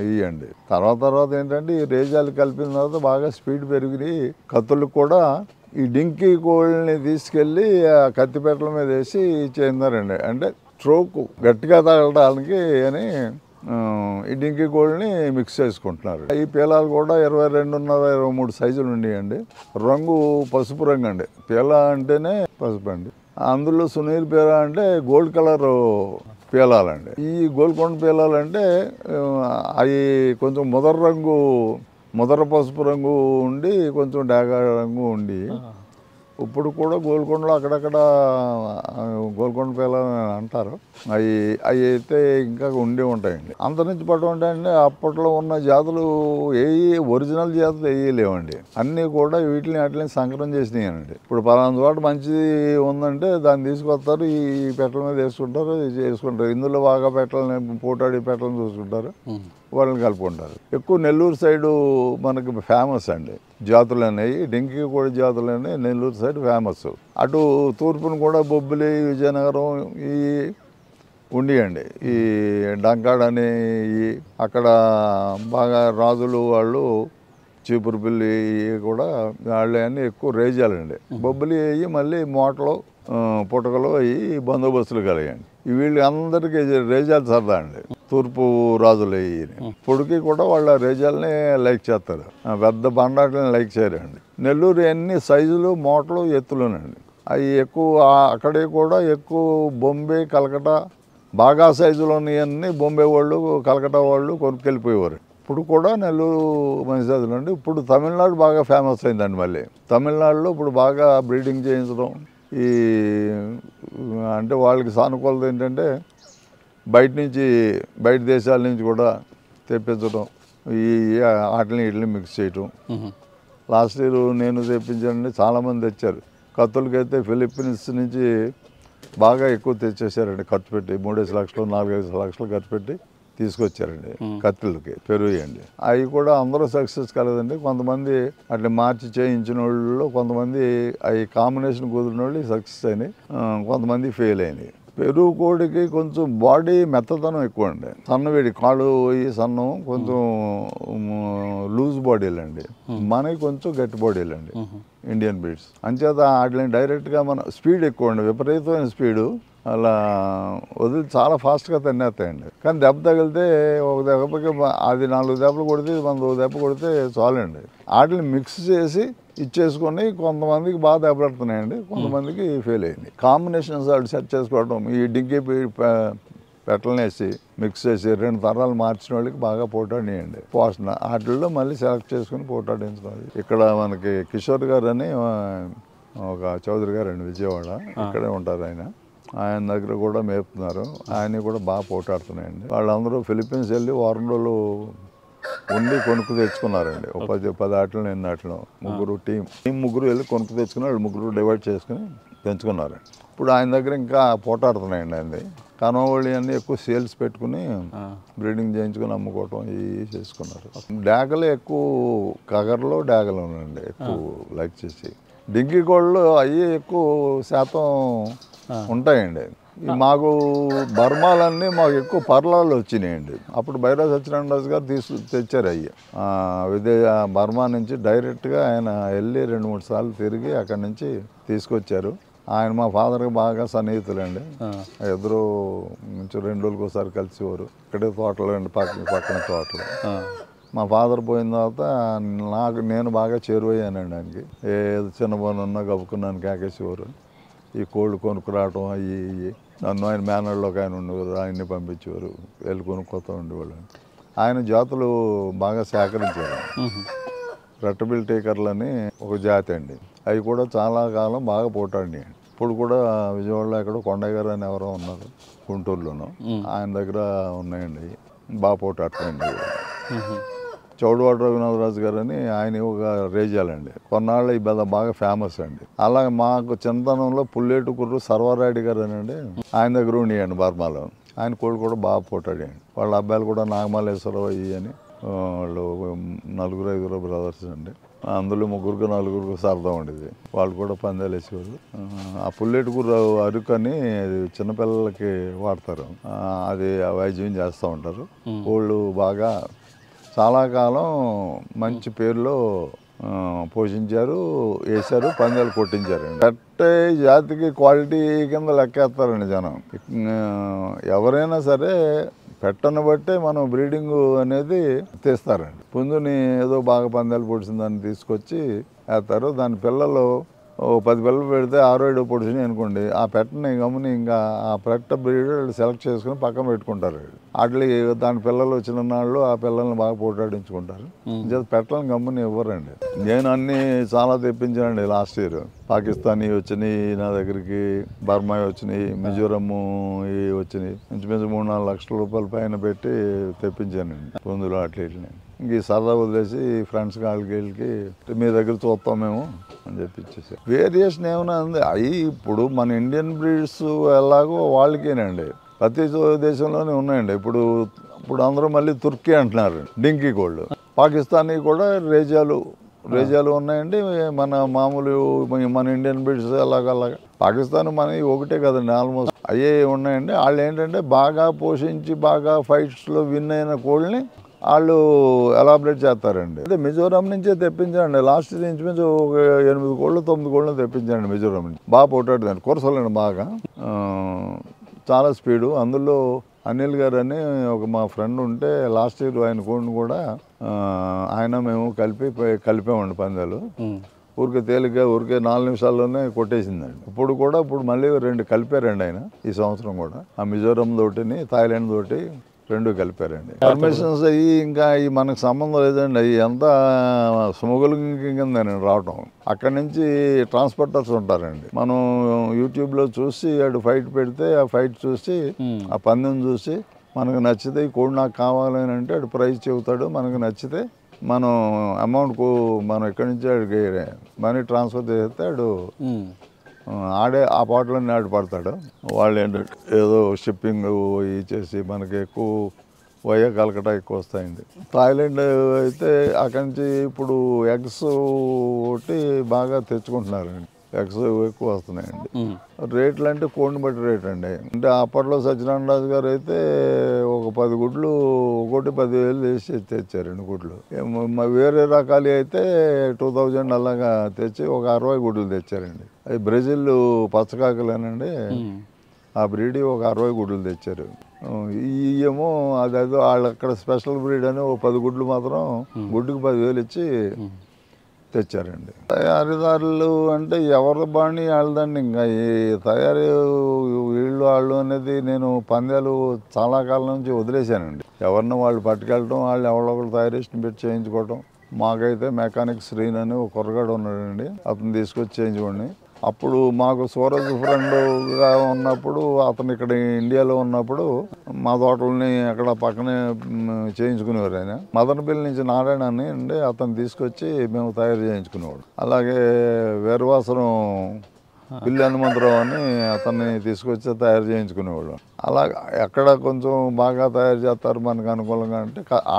ఇవి అండి. తర్వాత ఏంటంటే ఈ రేజాలు కలిపిన తర్వాత బాగా స్పీడ్ పెరిగి కత్తులకు కూడా ఈ డింకీ కోళ్ళని తీసుకెళ్ళి ఆ కత్తిపేటల మీద వేసి చెందారండి. అంటే స్ట్రోక్ గట్టిగా తగలడానికి అని ఈ డింకీ కోళ్ళని మిక్స్ చేసుకుంటున్నారు. ఈ పీలాలు కూడా 22.5-23 సైజులు ఉండేయండి. రంగు పసుపు రంగు అండి. పీలా అంటేనే పసుపు అండి. అందులో సునీల్ పీలా అంటే గోల్డ్ కలర్ పీలాలండి. ఈ గోల్కొండ పీలాలంటే అవి కొంచెం ముదర పసుపు రంగు ఉండి కొంచెం డాగా రంగు ఉండి, ఇప్పుడు కూడా గోల్కొండలో అక్కడక్కడ గోల్కొండ పిల్లలు అంటారు. అవి అయితే ఇంకా ఉండి ఉంటాయండి. అంతరించిపోవడం అంటే అప్పట్లో ఉన్న జాతులు ఒరిజినల్ జాతులు లేవండి. అన్నీ కూడా వాటిని సంకరం చేసినాయండి. ఇప్పుడు పలానా చోట మంచిది ఉందంటే దాన్ని తీసుకొస్తారు, ఈ పెట్టల మీద వేసుకుంటారు. ఇందులో బాగా పెట్టలని పోటాడి పెట్టలను చూసుకుంటారు, వాళ్ళని కలుపుకుంటారు. ఎక్కువ నెల్లూరు సైడు మనకి ఫేమస్ అండి జాతులు అనేవి. డింకి కోడి జాతులు అనేవి నెల్లూరు సైడ్ ఫేమస్. అటు తూర్పును కూడా బొబ్బిలి, విజయనగరం ఈ ఉండియండి. ఈ డంకాడ్ అని అక్కడ బాగా రాజులు వాళ్ళు చీపురుపిల్లి కూడా వాళ్ళు అన్నీ ఎక్కువ రేజాలండి. బొబ్బిలి అయ్యి మళ్ళీ మోటలు పుటకలు అయ్యి బందోబస్తులు కలిగాయండి. వీళ్ళు అందరికీ రేజాలు సరదా అండి. తూర్పు రాజులు అయ్యి పొడికి కూడా వాళ్ళ రేజాలని లైక్ చేస్తారు, పెద్ద బండాట్లని లైక్ చేయరండి. నెల్లూరు అన్ని సైజులు మోటలు ఎత్తులోనండి. అవి ఎక్కువ అక్కడే కూడా ఎక్కువ బొంబే, కలకటా బాగా సైజులో ఉన్నవన్నీ బొంబే వాళ్ళు, కలకటా వాళ్ళు కొనుక్కెళ్ళిపోయేవారు. ఇప్పుడు కూడా నెల్లూరు మంచి సైజులు అండి. ఇప్పుడు తమిళనాడు బాగా ఫేమస్ అయిందండి. మళ్ళీ తమిళనాడులో ఇప్పుడు బాగా బ్రీడింగ్ చేయించడం, అంటే వాళ్ళకి సానుకూలత ఏంటంటే బయట దేశాల నుంచి కూడా తెప్పించడం, ఈ వాటిని వీటిని మిక్స్ చేయటం. లాస్ట్ ఇయర్ నేను తెప్పించానండి, చాలామంది తెచ్చారు. కత్తులకైతే ఫిలిప్పీన్స్ నుంచి బాగా ఎక్కువ తెచ్చేసారండి, ఖర్చు పెట్టి 3 లక్షలు 4 లక్షలు ఖర్చు పెట్టి తీసుకొచ్చారండి కత్తులకి, పెరుగండి. అవి కూడా అందరూ సక్సెస్ కలదండి. కొంతమంది అట్లా మార్చి చేయించిన వాళ్ళు, కొంతమంది అవి కాంబినేషన్ కుదిరిన వాళ్ళు సక్సెస్ అయినాయి, కొంతమంది ఫెయిల్ అయినాయి. పెరుగు కోడికి కొంచెం బాడీ మెత్తదనం ఎక్కువ అండి, సన్నవేడి కాళ్ళు ఈ సన్నం, కొంచెం లూజ్ బాడీలండి. మనకి కొంచెం గట్టి బాడీలండి ఇండియన్ బ్రీడ్స్. అంచేత వాటిని డైరెక్ట్గా మన స్పీడ్ ఎక్కువ అండి, విపరీతమైన స్పీడు. అలా వదిలి చాలా ఫాస్ట్గా తినేస్తాయండి. కానీ దెబ్బ తగిలితే ఒక దెబ్బకి అది 4 దెబ్బలు కొడితే మన 1 దెబ్బ కొడితే చాలండి. వాటిని మిక్స్ చేసి ఇచ్చేసుకొని కొంతమందికి బాగా దెబ్బలాడుతున్నాయండి, కొంతమందికి ఫెయిల్ అయింది. కాంబినేషన్స్ అవి సెట్ చేసుకోవడం, ఈ డింకి పెట్టలనేసి మిక్స్ చేసి 2 తరాలు మార్చిన వాళ్ళకి బాగా పోటాడియండి. పోషణ వాటిల్లో మళ్ళీ సెలెక్ట్ చేసుకుని పోటాడించుకోవాలి. ఇక్కడ మనకి కిషోర్ గారు అని ఒక చౌదరి గారు అండి, విజయవాడ, ఇక్కడే ఉంటారు ఆయన దగ్గర కూడా మేపుతున్నారు. ఆయన కూడా బాగా పోటాడుతున్నాయండి. వాళ్ళందరూ ఫిలిప్పీన్స్ వెళ్ళి వారం రోజులు ఉండి కొనుక్కు తెచ్చుకున్నారండి. 10 ఆటలు 8 ఆటలు ముగ్గురు టీం వెళ్ళి కొనుక్కు తెచ్చుకుని వాళ్ళు ముగ్గురు డివైడ్ చేసుకుని పెంచుకున్నారు. ఇప్పుడు ఆయన దగ్గర ఇంకా పోటాడుతున్నాయండి. ఆయనది కనవళి అన్నీ ఎక్కువ సేల్స్ పెట్టుకుని బ్రీడింగ్ చేయించుకుని అమ్ముకోవటం ఇవి చేసుకున్నారు. డాగలు ఎక్కువ, కగర్లో డాగలు ఉన్నాయండి ఎక్కువ లైక్ చేసి. డింకి కోళ్ళు అవి ఎక్కువ శాతం ఉంటాయండి. మాకు బర్మాలన్నీ మాకు ఎక్కువ పర్లాలు వచ్చినాయండి. అప్పుడు బైరా సత్యనారాయణ గారు తెచ్చారు అయ్యి బర్మా నుంచి డైరెక్ట్గా. ఆయన వెళ్ళి 2-3 సార్లు తిరిగి అక్కడి నుంచి తీసుకొచ్చారు. ఆయన మా ఫాదర్కి బాగా సన్నిహితులండి. ఇద్దరు నుంచి 2 రోజులకు ఒకసారి కలిసేవారు. ఇక్కడే తోటలు అండి, పక్కన తోటలు. మా ఫాదర్ పోయిన తర్వాత నేను బాగా చేరువయ్యానండి ఆయనకి. ఏదో చిన్న పని ఉన్నా గబుకున్నాను కేకేసేవారు. ఈ కోళ్ళు కొనుక్కురావటం అవి నన్ను ఆయన మేనర్లోకి ఆయన ఉండేవారు, ఆయన్ని పంపించేవారు, వెళ్ళి కొనుక్కోతూ ఉండేవాళ్ళు. ఆయన జాతులు బాగా సేకరించారు. రెట్టబిల్ టేకర్లని ఒక జాతి అండి, అవి కూడా చాలా కాలం బాగా పోటాడినాయి. ఇప్పుడు కూడా విజయవాడలో ఎక్కడ కొండయ్య గారు అని ఎవరో ఉన్నారు గుంటూరులోనూ, ఆయన దగ్గర ఉన్నాయండి, బాగా పోటాడుతాయండి. చౌడవాడ రఘునాథరాజు గారు అని ఆయన ఒక రేజాలండి, కొన్నాళ్ళు ఈ బాగా ఫేమస్ అండి. అలాగే మాకు చిన్నతనంలో పుల్లేటు కుర్రు సర్వారాయుడు గారు అని ఆయన దగ్గర ఉండేయండి బర్మాలో. ఆయన కోళ్ళు కూడా బాగా పోటాడండి. వాళ్ళ అబ్బాయిలు కూడా నాగమల్లేశ్వరరావు అయ్యి అని, వాళ్ళు 4-5 బ్రదర్స్ అండి. అందులో 3-4 సరదా ఉండేది. వాళ్ళు కూడా పందాలు వేసేవారు. ఆ పుల్లేటు కుర్ర అరుకు అని చిన్నపిల్లలకి వాడతారు, అది వైద్యం చేస్తూ ఉంటారు. కోళ్ళు బాగా చాలా కాలం మంచి పేరులో పోషించారు, వేశారు, పందాలు కొట్టించారండి. కట్టే జాతికి క్వాలిటీ కింద లెక్కేస్తారండి జనం. ఎవరైనా సరే పెట్టను బట్టే మనం బ్రీడింగ్ అనేది తీస్తారండి. పుంజుని ఏదో బాగా పందాలు పొడిచిందని తీసుకొచ్చి వేస్తారు. దాని పిల్లలు 10 పిల్లలు పెడితే 6-7 పొడిచినాయి అనుకోండి, ఆ పెట్టని గమ్ముని ఇంకా ఆ పెట్ట బ్రీడ్ సెలెక్ట్ చేసుకుని పక్కన పెట్టుకుంటారు. వాటికి దాని పిల్లలు వచ్చిన నాళ్ళు ఆ పిల్లల్ని బాగా పోటాడించుకుంటారు. పెట్టలను గమ్ముని ఇవ్వరండి. నేను అన్నీ చాలా తెప్పించానండి. లాస్ట్ ఇయర్ పాకిస్తానీ వచ్చినాయి నా దగ్గరికి, బర్మాయి వచ్చినాయి, మిజోరము ఇవి వచ్చినాయి. ఇంచుమించు 3-4 లక్షల రూపాయల పైన పెట్టి తెప్పించానండి పొందులు అట్లా ఇట్లని. ఇంక ఈ సరదా వదిలేసి ఫ్రెండ్స్ వాళ్ళకి మీ దగ్గర చూస్తాం మేము అని చెప్పి ఇచ్చేసారు. వేరియేషన్ ఏమైనా ఉంది అవి ఇప్పుడు మన ఇండియన్ బ్రీడ్స్ ఎలాగో వాళ్ళకేనండి, ప్రతి దేశంలోనే ఉన్నాయండి. ఇప్పుడు అందరూ మళ్ళీ తుర్కీ అంటున్నారు డింకి కోళ్ళు. పాకిస్తానీ కూడా రేజాలు ఉన్నాయండి. మన మామూలు మన ఇండియన్ బ్రీడ్స్ అలాగా పాకిస్తాన్ మనవి ఒకటే కదండి, ఆల్మోస్ట్ అయ్యే ఉన్నాయండి. వాళ్ళు ఏంటంటే బాగా పోషించి బాగా ఫైట్స్లో విన్ అయిన కోళ్ళని వాళ్ళు ఎలాబరేట్ చేస్తారండి. అదే మిజోరాం నుంచే తెప్పించండి. లాస్ట్ ఇంచుమించు 8-9 కోళ్ళు తెప్పించండి మిజోరాం నుంచి. బాగా పోటాడుదండి, కురసలండి బాగా, చాలా స్పీడు. అందులో అనిల్ గారు అని ఒక మా ఫ్రెండ్ ఉంటే లాస్ట్ ఇయర్ ఆయన కోడిని కూడా ఆయన మేము కలిపామండి పందాలు. ఊరికే తేలిగ్గా 4 నిమిషాల్లోనే కొట్టేసిందండి. ఇప్పుడు మళ్ళీ 2 కలిపారండి ఆయన ఈ సంవత్సరం కూడా. ఆ మిజోరాం తోటిని థాయిలాండ్ తోటి రెండు కలిపారండి. పర్మిషన్స్ అయ్యి ఇంకా ఈ మనకు సంబంధం లేదండి, అవి ఎంత స్మగులింగ్ కిందని రావటం. అక్కడి నుంచి ట్రాన్స్పోర్టర్స్ ఉంటారండి. మనం యూట్యూబ్లో చూసి ఆడు ఫైట్ పెడితే ఆ ఫైట్ చూసి ఆ పందెం చూసి మనకు నచ్చితే ఈ కోడి నాకు కావాలని అంటే ఆడు ప్రైస్ చెబుతాడు. మనకు నచ్చితే మనం అమౌంట్ మనం ఇక్కడి నుంచి ఆడికి మనీ ట్రాన్స్ఫర్ చేస్తే ఆడు ఆడే ఆ పాటలన్నీ ఆడు పడతాడు. వాళ్ళు ఏంటంటే ఏదో షిప్పింగ్ ఇచ్చేసి మనకి ఎక్కువ వయ్య కలకటా ఎక్కువ వస్తాయండి. థాయిలాండ్ అయితే అక్కడి నుంచి ఇప్పుడు ఎగ్స్ ఒకటి బాగా తెచ్చుకుంటున్నారండి. ఎగ్స్ ఎక్కువ వస్తున్నాయండి. రేట్లు అంటే కోడిని బట్టి రేట్ అండి. అంటే అప్పట్లో సత్యనారాయణ రాజు గారు అయితే ఒక 10 గుడ్లు ఒకటి 10,000 వేసి తెచ్చారండి గుడ్లు. వేరే రకాలు అయితే 2000 అలాగా తెచ్చి ఒక 60 గుడ్లు తెచ్చారండి. అవి బ్రెజిల్ పచ్చకాకలేనండి, ఆ బ్రీడ్ ఒక 60 గుడ్లు తెచ్చారు. ఏమో అదేదో వాళ్ళు అక్కడ స్పెషల్ బ్రీడ్ అని ఒక 10 గుడ్లు మాత్రం గుడ్డుకి 10,000 ఇచ్చి తెచ్చారండి. తయారీదారులు అంటే ఎవరి బాణి వాళ్ళదండి. ఇంకా ఈ తయారీ వీళ్ళు వాళ్ళు అనేది నేను పందాలు చాలా కాలం నుంచి వదిలేశానండి. ఎవరిని వాళ్ళు పట్టుకెళ్ళటం, వాళ్ళు ఎవరో ఒకరు తయారీస్ట్ని పెట్టి చేయించుకోవటం. మాకైతే మెకానిక్ శ్రీన్ అని ఒక కుర్రగాడు ఉన్నాడండి, అతను తీసుకొచ్చి చేయించుకోండి. అప్పుడు మాకు సూరజ్ ఫ్రెండ్గా ఉన్నప్పుడు అతను ఇక్కడ ఇండియాలో ఉన్నప్పుడు మా తోటలని అక్కడ పక్కనే చేయించుకునేవారు. ఆయన మదనపల్లి నుంచి నారాయణ అని అండి, అతను తీసుకొచ్చి మేము తయారు చేయించుకునేవాడు. అలాగే వీరవాసరం పిల్లి హనుమంతరావు అని అతన్ని తీసుకొచ్చి తయారు చేయించుకునేవాడు. అలా ఎక్కడ కొంచెం బాగా తయారు చేస్తారు మనకు అనుకూలంగా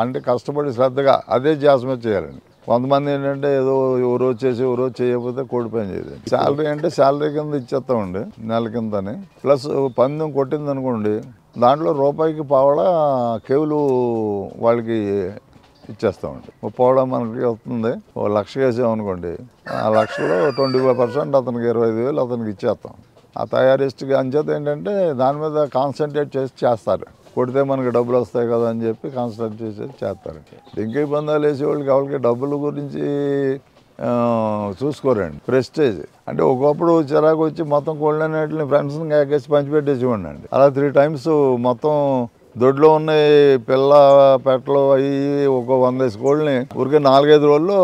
అంటే కష్టపడి శ్రద్ధగా అదే ధ్యాస మీద చేయాలండి. కొంతమంది ఏంటంటే ఏదో ఓ రోజు చేసి ఓ రోజు చేయకపోతే కోడి పని చేయదు. శాలరీ అంటే శాలరీ కింద ఇచ్చేస్తామండి నెల కిందని. ప్లస్ పందెం కొట్టింది అనుకోండి, దాంట్లో రూపాయికి పావడా కేవులు వాళ్ళకి ఇచ్చేస్తామండి. ఓ పావడా మనకి వస్తుంది. ఓ 1,00,000 వేసామనుకోండి, ఆ 1,00,000లో 25% అతనికి 25,000 అతనికి ఇచ్చేస్తాం. ఆ తయారిస్ట్కి అంచేత ఏంటంటే దాని మీద కాన్సన్ట్రేట్ చేసి చేస్తారు. కొడితే మనకి డబ్బులు వస్తాయి కదా అని చెప్పి కాన్సన్ట్రేట్ చేసి చేస్తారండి. డింకీ పందాలు వేసేవాళ్ళకి ఎవరికి డబ్బుల గురించి చూసుకోరండి. ప్రెస్టేజ్ అంటే ఒకప్పుడు చిరాకు వచ్చి మొత్తం కోళ్ళని ఫ్రెండ్స్ని ఎగ్గేసి పంచిపెట్టేసేవాడిని అండి. అలా 3 times మొత్తం దొడ్లో ఉన్న పిల్ల పెట్టలు అవి ఒక 100 కోళ్ళని ఊరికే 4-5 రోజుల్లో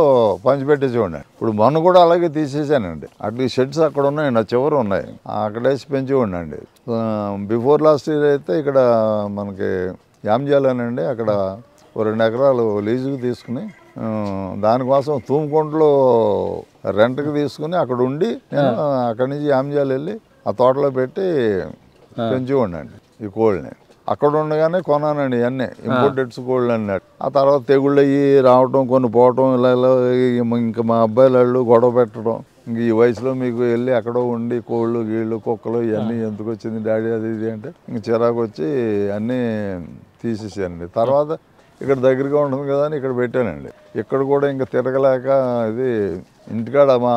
పంచిపెట్టేసేవాడిని. ఇప్పుడు మొన్న కూడా అలాగే తీసేసానండి. అట్లా షెడ్స్ అక్కడ ఉన్నాయండి, ఆ చివరి ఉన్నాయి, అక్కడేసి పెంచేవాడిని అండి. బిఫోర్ లాస్ట్ ఇయర్ అయితే ఇక్కడ మనకి యామ్జాలేనండి, అక్కడ 2 ఎకరాలు లీజుకి తీసుకుని దానికోసం తూముకుంటలో రెంట్కి తీసుకుని అక్కడ ఉండి నేను అక్కడి నుంచి యామ్జాలు వెళ్ళి ఆ తోటలో పెట్టి పెంచేవాడిని అండి ఈ కోళ్ళని. అక్కడ ఉండగానే కొన్నానండి ఇవన్నీ ఇంపోర్టెడ్స్ కోళ్ళు అన్నట్టు. ఆ తర్వాత తెగుళ్ళు అయ్యి రావటం, కొన్ని పోవటం, ఇలా ఇంకా మా అబ్బాయిల వాళ్ళు గొడవ పెట్టడం, ఇంక ఈ వయసులో మీకు వెళ్ళి ఎక్కడో ఉండి కోళ్ళు గీళ్ళు కుక్కలు ఇవన్నీ ఎందుకు వచ్చింది డాడీ అది ఇది అంటే ఇంక చిరాకు వచ్చి అన్నీ తీసేసానండి. తర్వాత ఇక్కడ దగ్గరగా ఉంటుంది కదా అని ఇక్కడ పెట్టానండి. ఇక్కడ కూడా ఇంకా తిరగలేక ఇది ఇంటికాడ మా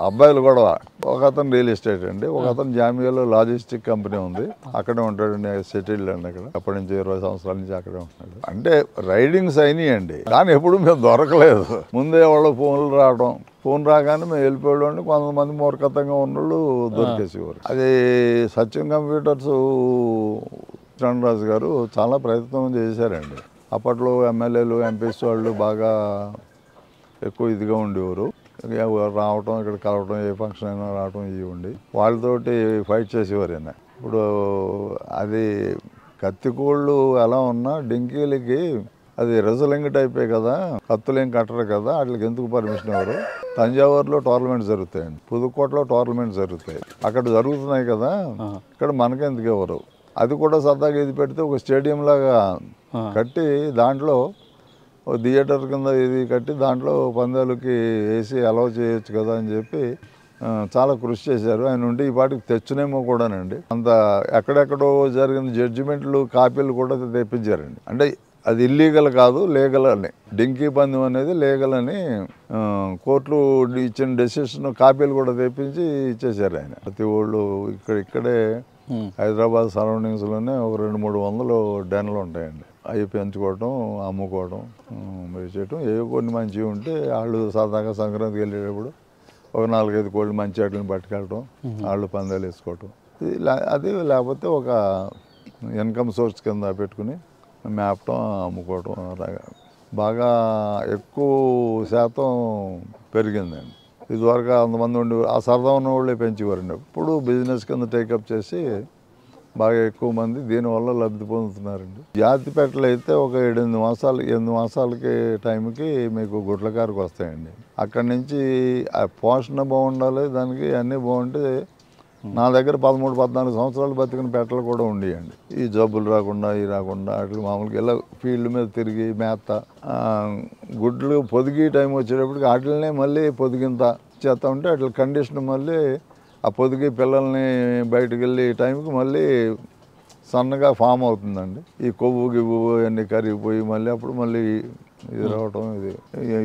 అబ్బాయిలు గొడవ. ఒక అతను రియల్ ఎస్టేట్ అండి, ఒక అతను జామియాలో లాజిస్టిక్ కంపెనీ ఉంది, అక్కడే ఉంటాడండి, సెటిల్డ్ అండి అక్కడ. అప్పటి నుంచి 20 సంవత్సరాల నుంచి అక్కడే ఉంటాడు. అంటే రైడింగ్స్ అయినాయండి, కానీ ఎప్పుడు మేము దొరకలేదు. ముందే వాళ్ళ ఫోన్లు రావడం, ఫోన్ రాగానే మేము వెళ్ళిపోయాడు. కొంతమంది మూర్ఖతంగా ఉన్నోళ్ళు దొరికేసేవారు. అది సత్యం కంప్యూటర్స్ చంద్రరాజు గారు చాలా ప్రయత్నం చేశారండి. అప్పట్లో ఎమ్మెల్యేలు ఎంపీస్ వాళ్ళు బాగా ఎక్కువ ఇదిగా ఉండేవారు. రావటం, ఇక్కడ కలవటం, ఏ ఫంక్షన్ అయినా రావటం ఇవి ఉండి వాళ్ళతోటి ఫైట్ చేసేవారు. ఆయన ఇప్పుడు అది కత్తికోళ్ళు ఎలా ఉన్నా డింకీలకి అది రెజలింగ్ టైపే కదా, కత్తులు ఏం కట్టరు కదా, వాటికి ఎందుకు పర్మిషన్ ఇవ్వరు? తంజావూరులో టోర్నమెంట్స్ జరుగుతాయండి, పుదుకోటలో టోర్నమెంట్స్ జరుగుతాయి, అక్కడ జరుగుతున్నాయి కదా, ఇక్కడ మనకెందుకు ఇవ్వరు? అది కూడా సరదాగా ఇది పెడితే ఒక స్టేడియం లాగా కట్టి దాంట్లో థియేటర్ కింద ఇది కట్టి దాంట్లో పందాలకి వేసి అలౌ చేయొచ్చు కదా అని చెప్పి చాలా కృషి చేశారు. ఆయన ఉండి ఈ పాటికి తెచ్చునేమో కూడానండి. అంత ఎక్కడెక్కడో జరిగిన జడ్జిమెంట్లు కాపీలు కూడా తెప్పించారండి. అంటే అది ఇల్లీగల్ కాదు, లీగల్ అని. డింకీ పందెం అనేది లీగల్ అని కోర్టులు ఇచ్చిన డెసిషన్ కాపీలు కూడా తెప్పించి ఇచ్చేశారు ఆయన. ప్రతి ఊళ్ళు ఇక్కడే హైదరాబాద్ సరౌండింగ్స్లోనే ఒక 200-300 డెన్లు ఉంటాయండి. అవి పెంచుకోవటం, అమ్ముకోవడం, చేయటం. ఏవో కొన్ని మంచివి ఉంటే వాళ్ళు సరదాగా సంక్రాంతికి వెళ్ళేటప్పుడు ఒక 4-5 కోళ్ళు మంచి వాటిని పట్టుకెళ్ళటం, వాళ్ళు పందాలు వేసుకోవటం. అది లేకపోతే ఒక ఇన్కమ్ సోర్స్ కింద పెట్టుకుని మేపటం అమ్ముకోవటం అలాగా బాగా ఎక్కువ శాతం పెరిగిందండి. ఇదివరకు అంతమంది ఉండి ఆ సరదా ఉన్న వాళ్ళే పెంచేవారండి. ఇప్పుడు బిజినెస్ కింద టేకప్ చేసి బాగా ఎక్కువ మంది దీనివల్ల లబ్ధి పొందుతున్నారండి. జాతి పెట్టలు అయితే ఒక 8 మాసాలకి టైంకి మీకు గుడ్లకారకు వస్తాయండి. అక్కడి నుంచి ఆ పోషణ బాగుండాలి, దానికి అన్నీ బాగుంటే నా దగ్గర 13-14 సంవత్సరాలు బతికిన పెట్టలు కూడా ఉండేయండి. ఈ జబ్బులు రాకుండా అట్లా మామూలుగా ఇలా ఫీల్డ్ మీద తిరిగి మేత గుడ్లు పొదిగి టైం వచ్చేటప్పటికి వాటినే మళ్ళీ పొదిగింత చేస్తూ ఉంటే అట్లా కండిషన్ మళ్ళీ ఆ పొదిగి పిల్లల్ని బయటకు వెళ్ళి టైంకి మళ్ళీ సన్నగా ఫామ్ అవుతుందండి. ఈ కొవ్వు గివ్వు అన్నీ కరిగిపోయి మళ్ళీ అప్పుడు మళ్ళీ ఇది రావటం. ఇది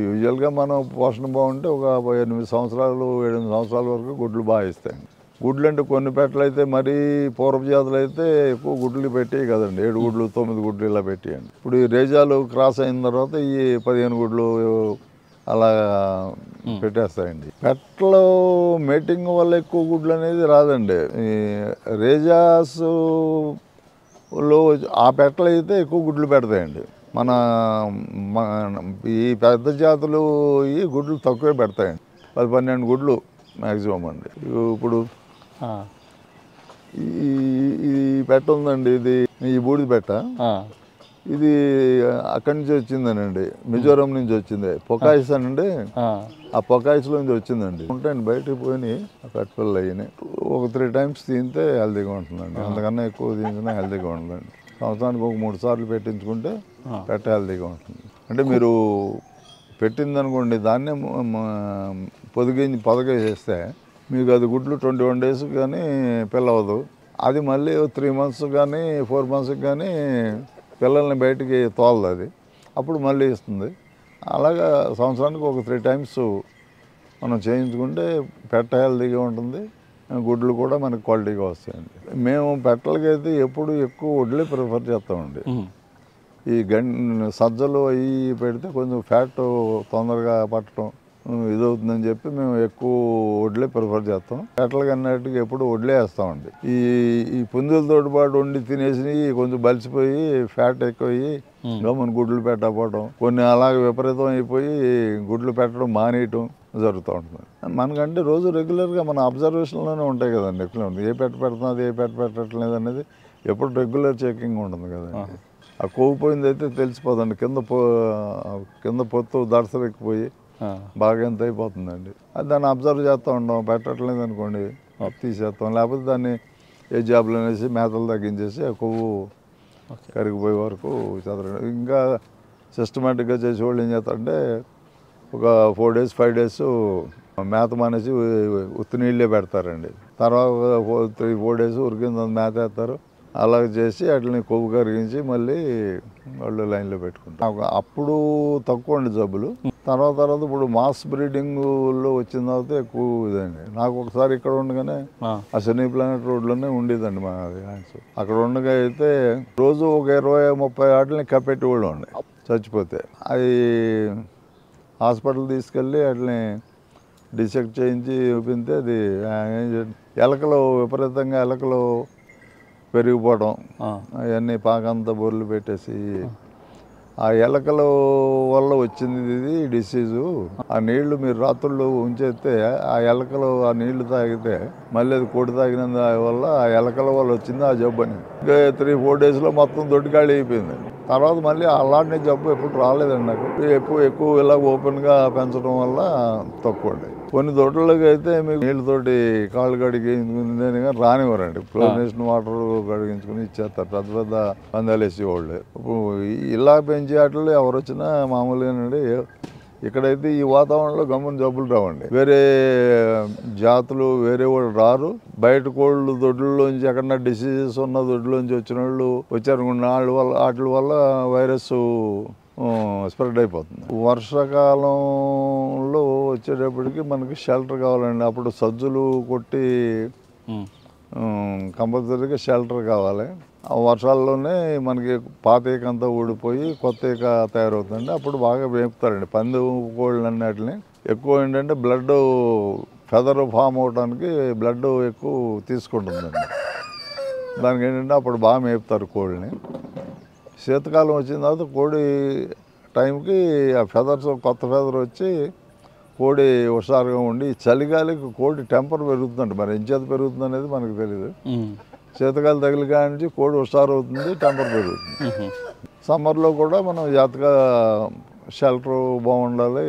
యూజువల్గా మనం పోషణ బాగుంటే ఒక 8 సంవత్సరాలు 7 సంవత్సరాల వరకు గుడ్లు బాగా ఇస్తాయండి. గుడ్లు అంటే కొన్ని పెట్టలు అయితే మరీ పూర్వపు జాతులు అయితే ఎక్కువ గుడ్లు పెట్టేవి కదండి. 7 గుడ్లు 9 గుడ్లు ఇలా పెట్టేయండి. ఇప్పుడు ఈ రేజాలు క్రాస్ అయిన తర్వాత ఈ 15 గుడ్లు అలా పెట్టేస్తాయండి. పెట్టలు మేటింగ్ వల్ల ఎక్కువ గుడ్లు అనేది రాదండి. ఈ రేజాస్లో ఆ పెట్టలు అయితే ఎక్కువ గుడ్లు పెడతాయండి. మన ఈ పెద్ద జాతులు ఈ గుడ్లు తక్కువే పెడతాయండి. 10-12 గుడ్లు మ్యాక్సిమం అండి. ఇప్పుడు ఈ పెట్ట ఉందండి, ఇది ఈ బూడిద పెట్ట, ఇది అక్కడి నుంచి వచ్చిందనండి, మిజోరాం నుంచి వచ్చింది. పొకాయిస్ అనండి, ఆ పొకాయిస్లో నుంచి వచ్చిందండి. ఉంటాయండి బయటకు పోయి ఆ పెట్ట పిల్లలు అయినాయి. ఒక 3 times తింటే హెల్తీగా ఉంటుందండి. అంతకన్నా ఎక్కువ తింటున్నా హెల్తీగా ఉంటుందండి. సంవత్సరానికి ఒక 3 సార్లు పెట్టించుకుంటే పెట్ట హెల్తీగా ఉంటుంది. అంటే మీరు పెట్టిందనుకోండి, దాన్నే పొదగేసేస్తే మీకు అది గుడ్లు 21 days కానీ పిల్లవదు. అది మళ్ళీ 3 months కానీ 4 months కానీ పిల్లల్ని బయటికి తోలదు. అది అప్పుడు మళ్ళీ ఇస్తుంది. అలాగా సంవత్సరానికి ఒక 3 times మనం చేయించుకుంటే పెట్ట హెల్తీగా ఉంటుంది, గుడ్లు కూడా మనకు క్వాలిటీగా వస్తాయండి. మేము పెట్టలకైతే ఎప్పుడు ఎక్కువ వడ్లే ప్రిఫర్ చేస్తామండి. ఈ సజ్జలు అవి పెడితే కొంచెం ఫ్యాట్ తొందరగా పట్టడం ఇదవుతుందని చెప్పి మేము ఎక్కువ వడ్లే ప్రిఫర్ చేస్తాం. పెట్టలకి అన్నట్టుగా ఎప్పుడు వడ్లే వేస్తామండి. ఈ పుంజులతోటి పాటు వండి తినేసి కొంచెం బలిసిపోయి ఫ్యాట్ ఎక్కువయ్యి మన గుడ్లు పెట్టకపోవడం, కొన్ని అలాగే విపరీతం అయిపోయి గుడ్లు పెట్టడం మానేయటం జరుగుతూ ఉంటుంది. మనకంటే రోజు రెగ్యులర్గా మన అబ్జర్వేషన్లోనే ఉంటాయి కదండి. ఎట్లా ఉంది, ఏ పెట్ట పెడుతున్నది, ఏ పెట్ట పెట్టట్లేదు అనేది ఎప్పుడు రెగ్యులర్ చెకింగ్ ఉంటుంది కదండి. ఆ కొవ్వు పోయింది అయితే తెలిసిపోదండి. కింద పొత్తు దడసరెక్కిపోయి బాగా ఎంత అయిపోతుందండి. అది దాన్ని అబ్జర్వ్ చేస్తూ ఉంటాం. పెట్టట్లేదు అనుకోండి తీసేస్తాం, లేకపోతే దాన్ని ఏ జాబ్లో అనేసి మేతలు తగ్గించేసి ఆ కొవ్వు కరిగిపోయే వరకు చదవడం. ఇంకా సిస్టమేటిక్గా చేసేవాళ్ళు ఏం చేస్తారంటే ఒక 4 days 5 days మేత మానేసి ఉత్తి నీళ్ళే పెడతారండి. తర్వాత 3-4 days ఉరికింద మేత వేస్తారు. అలా చేసి వాటిని కొవ్వు కరిగించి మళ్ళీ వాళ్ళు లైన్లో పెట్టుకుంటారు. అప్పుడు తక్కువ అండి జబ్బులు. తర్వాత ఇప్పుడు మాస్ బ్రీడింగ్లో వచ్చిన తర్వాత ఎక్కువ ఇదండి. నాకు ఒకసారి ఇక్కడ ఉండగానే ఆ శని ప్లానెట్ రోడ్లోనే ఉండేదండి మా ల్యాండ్స్. అక్కడ ఉండగా అయితే రోజు ఒక 20-30 వాటిని కప్పెట్టేవాళ్ళు అండి చచ్చిపోతే. అది హాస్పిటల్ తీసుకెళ్ళి వాటిని డిసెక్ట్ చేయించి చూపితే అది ఎలకలు విపరీతంగా ఎలకలు పెరిగిపోవడం, అవన్నీ పాకంతా బొర్రెలు పెట్టేసి ఆ ఎలకల వల్ల వచ్చింది ఇది డిసీజు. ఆ నీళ్లు మీరు రాత్రుల్లో ఉంచేస్తే ఆ ఎలకలు ఆ నీళ్లు తాగితే మళ్ళీ అది కొడి తాగిన వల్ల ఆ ఎలకల వల్ల వచ్చింది ఆ జబ్బు అని. ఇంకా 3-4 daysలో మొత్తం దొడ్డికాళీ అయిపోయిందండి. తర్వాత మళ్ళీ అలాంటి జబ్బు ఎప్పుడు రాలేదండి నాకు. ఎక్కువ ఇలా ఓపెన్గా పెంచడం వల్ల తక్కువ అండి. కొన్ని దొడ్లకి అయితే మీకు నీళ్ళతోటి కాళ్ళు కడిగించుకుని రానివ్వరండి. ఫ్లోరినేషన్ వాటర్ కడిగించుకుని ఇచ్చేస్తారు పెద్ద పెద్ద పందాలు వేసేవాళ్ళు. ఇప్పుడు ఇలా పెంచే వాటిల్లో ఎవరు వచ్చినా మామూలుగానండి. ఇక్కడైతే ఈ వాతావరణంలో గమ్మున జబ్బులు రావండి. వేరే జాతులు వేరే వాళ్ళు రారు. బయట కోళ్ళు దొడ్లలోంచి ఎక్కడన్నా డిసీజెస్ ఉన్న దొడ్లోంచి వచ్చిన వాళ్ళు వచ్చారనుకున్న వాటి వల్ల వైరస్ స్ప్రెడ్ అయిపోతుంది. వర్షాకాలంలో వచ్చేటప్పటికి మనకి షెల్టర్ కావాలండి. అప్పుడు సజ్జులు కొట్టి కంపల్సరీగా షెల్టర్ కావాలి. ఆ వర్షాల్లోనే మనకి పాత ఈక అంతా ఊడిపోయి కొత్త ఈక తయారవుతుందండి. అప్పుడు బాగా వేపుతారండి పంది కోళ్ళు అన్నిటిని. ఎక్కువ ఏంటంటే బ్లడ్ ఫెదర్ ఫామ్ అవడానికి బ్లడ్ ఎక్కువ తీసుకుంటుందండి. దానికి ఏంటంటే అప్పుడు బాగా మేపుతారు కోళ్ళని. శీతకాలం వచ్చిన తర్వాత కోడి టైంకి ఆ ఫెదర్స్ కొత్త ఫెదర్ వచ్చి కోడి హుషారుగా ఉండి చలిగాలికి కోడి టెంపర్ పెరుగుతుందండి. మరి ఎంచేత పెరుగుతుంది అనేది మనకు తెలియదు. శీతకాలం తగిలిగా నుంచి కోడి హుషారు అవుతుంది, టెంపర్ పెరుగుతుంది. సమ్మర్లో కూడా మనం జాగ్రత్తగా షెల్టర్ బాగుండాలి,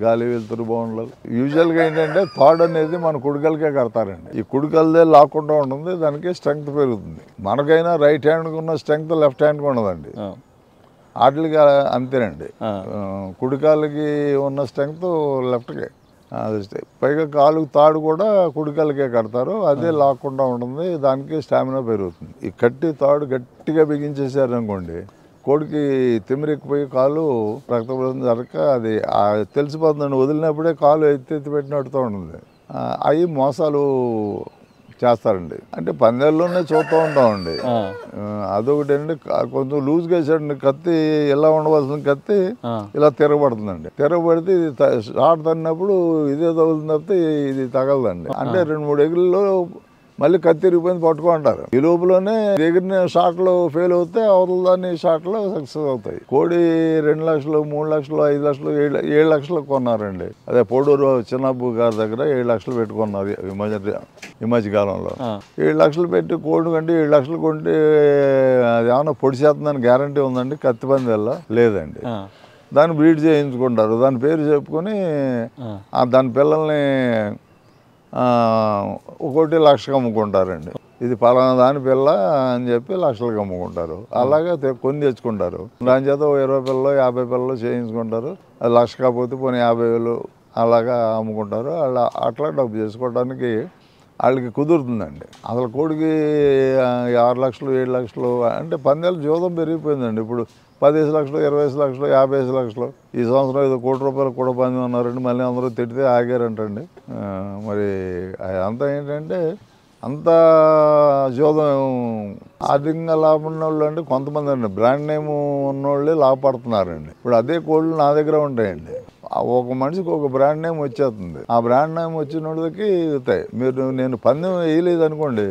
గాలి వెలుతురు బాగుండాలి. యూజువల్గా ఏంటంటే తాడు అనేది మన కుడికలకే కడతారండి. ఈ కుడికలదే లాక్కుండా ఉంటుంది, దానికి స్ట్రెంగ్త్ పెరుగుతుంది. మనకైనా రైట్ హ్యాండ్కి ఉన్న స్ట్రెంగ్త్ లెఫ్ట్ హ్యాండ్కి ఉండదండి. వాటికి అంతేనండి. కుడికాలకి ఉన్న స్ట్రెంగ్త్ లెఫ్ట్కే. పైగా కాలుకి తాడు కూడా కుడికాలకే కడతారు, అదే లాక్కుండా ఉంటుంది, దానికి స్టామినా పెరుగుతుంది. ఈ కట్టి తాడు గట్టిగా బిగించేసారు అనుకోండి, కోడికి తిమ్మిరెక్కిపోయి కాలు రక్తపోతుంది జరగక అది తెలిసిపోతుందండి. వదిలినప్పుడే కాలు ఎత్తి పెట్టినట్టుతో ఉంటుంది. అవి మోసాలు చేస్తారండి. అంటే పందేల్లోనే చూస్తూ ఉంటామండి. అదొకటి అండి. కొంచెం లూజ్గా వేసాడండి కత్తి, ఇలా ఉండవలసిన కత్తి ఇలా తిరగబడుతుందండి. తిరగబడితే ఇది షార్ట్ తన్నప్పుడు ఇదే తగులుతుంది తప్పితే ఇది తగలదండి. అంటే 2-3 ఎగుల్లో మళ్ళీ కత్తి తిరిగిపోయింది పట్టుకుంటారు. ఈ లోపలనే ఎగిరిన షాట్లు ఫెయిల్ అవుతే అవతల దాన్ని షాట్లు సక్సెస్ అవుతాయి. కోడి 2 లక్షలు, 3 లక్షలు, 5 లక్షలు, 7 లక్షలు కొన్నారండి. అదే పోడూరు చిన్నబ్బు గారి దగ్గర 7 లక్షలు పెట్టుకున్నారు ఈ మధ్య కాలంలో. 7 లక్షలు పెట్టి కోడి కంటే 7 లక్షలు కొంటే అది ఏమన్నా పొడి చేస్తుందని గ్యారంటీ ఉందండి? కత్తి పందేల్లో లేదండి. దాన్ని బ్రీడ్ చేయించుకుంటారు, దాని పేరు చెప్పుకొని దాని పిల్లల్ని ఒకటి లక్షకు అమ్ముకుంటారండి. ఇది పలానా దాని పిల్ల అని చెప్పి లక్షలకు అమ్ముకుంటారు. అలాగే కొని తెచ్చుకుంటారు. దాని చేత 20 పిల్లలు 50 పిల్లలు చేయించుకుంటారు. అది లక్ష కాకపోతే పోనీ 50,000 అలాగా అమ్ముకుంటారు. అట్లా డబ్బు చేసుకోవడానికి వాళ్ళకి కుదురుతుందండి. అసలు కోడికి 6 లక్షలు 7 లక్షలు అంటే పందేల జోదం పెరిగిపోయిందండి. ఇప్పుడు 15 లక్షలు 20 లక్షలు 50 లక్షలు. ఈ సంవత్సరం ఏదో ₹1,00,00,000 కూడా పందెం అన్నారండి. మళ్ళీ అందరూ తిడితే ఆగారంటండి. మరి అంతా ఏంటంటే అంత జోదం. ఆర్థికంగా లాభం ఉన్నోళ్ళు అంటే కొంతమంది అండి, బ్రాండ్ నేమ్ ఉన్నోళ్ళే లాభపడుతున్నారండి. ఇప్పుడు అదే కోళ్ళు నా దగ్గర ఉంటాయండి. ఒక మనిషికి ఒక బ్రాండ్ నేమ్ వచ్చేస్తుంది. ఆ బ్రాండ్ నేమ్ వచ్చిన వాళ్ళకి అవుతాయి. నేను పందెం వేయలేదు అనుకోండి,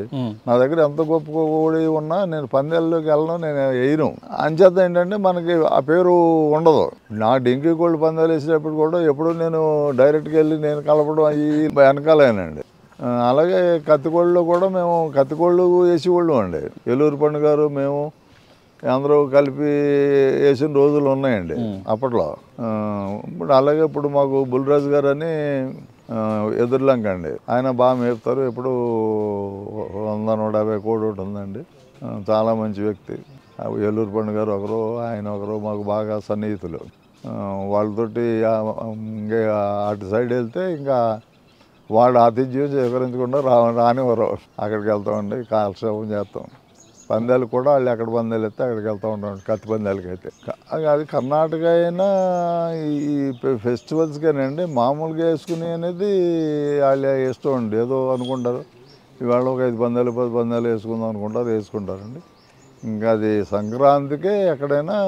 నా దగ్గర ఎంత గొప్ప కోడి ఉన్నా నేను పందెల్లోకి వెళ్ళను, నేను వేయను. అంచేత ఏంటంటే మనకి ఆ పేరు ఉండదు. నా డెంకీ కోళ్ళు పందాలు వేసేటప్పుడు కూడా ఎప్పుడు నేను డైరెక్ట్గా వెళ్ళి నేను కలపడం అవి వెనకాలేనండి. అలాగే కత్తికోళ్ళలో కూడా మేము కత్తికోళ్ళు వేసేవాళ్ళు అండి. ఏలూరు పండు గారు మేము అందరూ కలిపి వేసిన రోజులు ఉన్నాయండి అప్పట్లో. అలాగే ఇప్పుడు మాకు బుల్రాజు గారు అని ఎదురులంక అండి, ఆయన బాగా మేపుతారు. ఎప్పుడు 100-150 కోడి ఒకటి ఉందండి. చాలా మంచి వ్యక్తి. ఏలూరు పండు గారు ఒకరు, ఆయన ఒకరు మాకు బాగా సన్నిహితులు. వాళ్ళతోటి అటు సైడ్ వెళ్తే ఇంకా వాళ్ళు ఆతిథ్యం స్వీకరించకుండా రానివ్వరు. అక్కడికి వెళ్తామండి, కాలక్షేపం చేస్తాం. పందాలు కూడా వాళ్ళు ఎక్కడ పందాలు ఎత్తే అక్కడికి వెళ్తూ ఉంటాం, కత్తి పందాలకి అయితే. అది కర్ణాటక అయినా ఈ ఫెస్టివల్స్కేనండి. మామూలుగా వేసుకుని అనేది వాళ్ళు ఇష్టం అండి. ఏదో అనుకుంటారు ఇవాళ ఒక 5 పందాలు 10 పందాలు వేసుకుందాం అనుకుంటారు, వేసుకుంటారండి. ఇంకా అది సంక్రాంతికే ఎక్కడైనా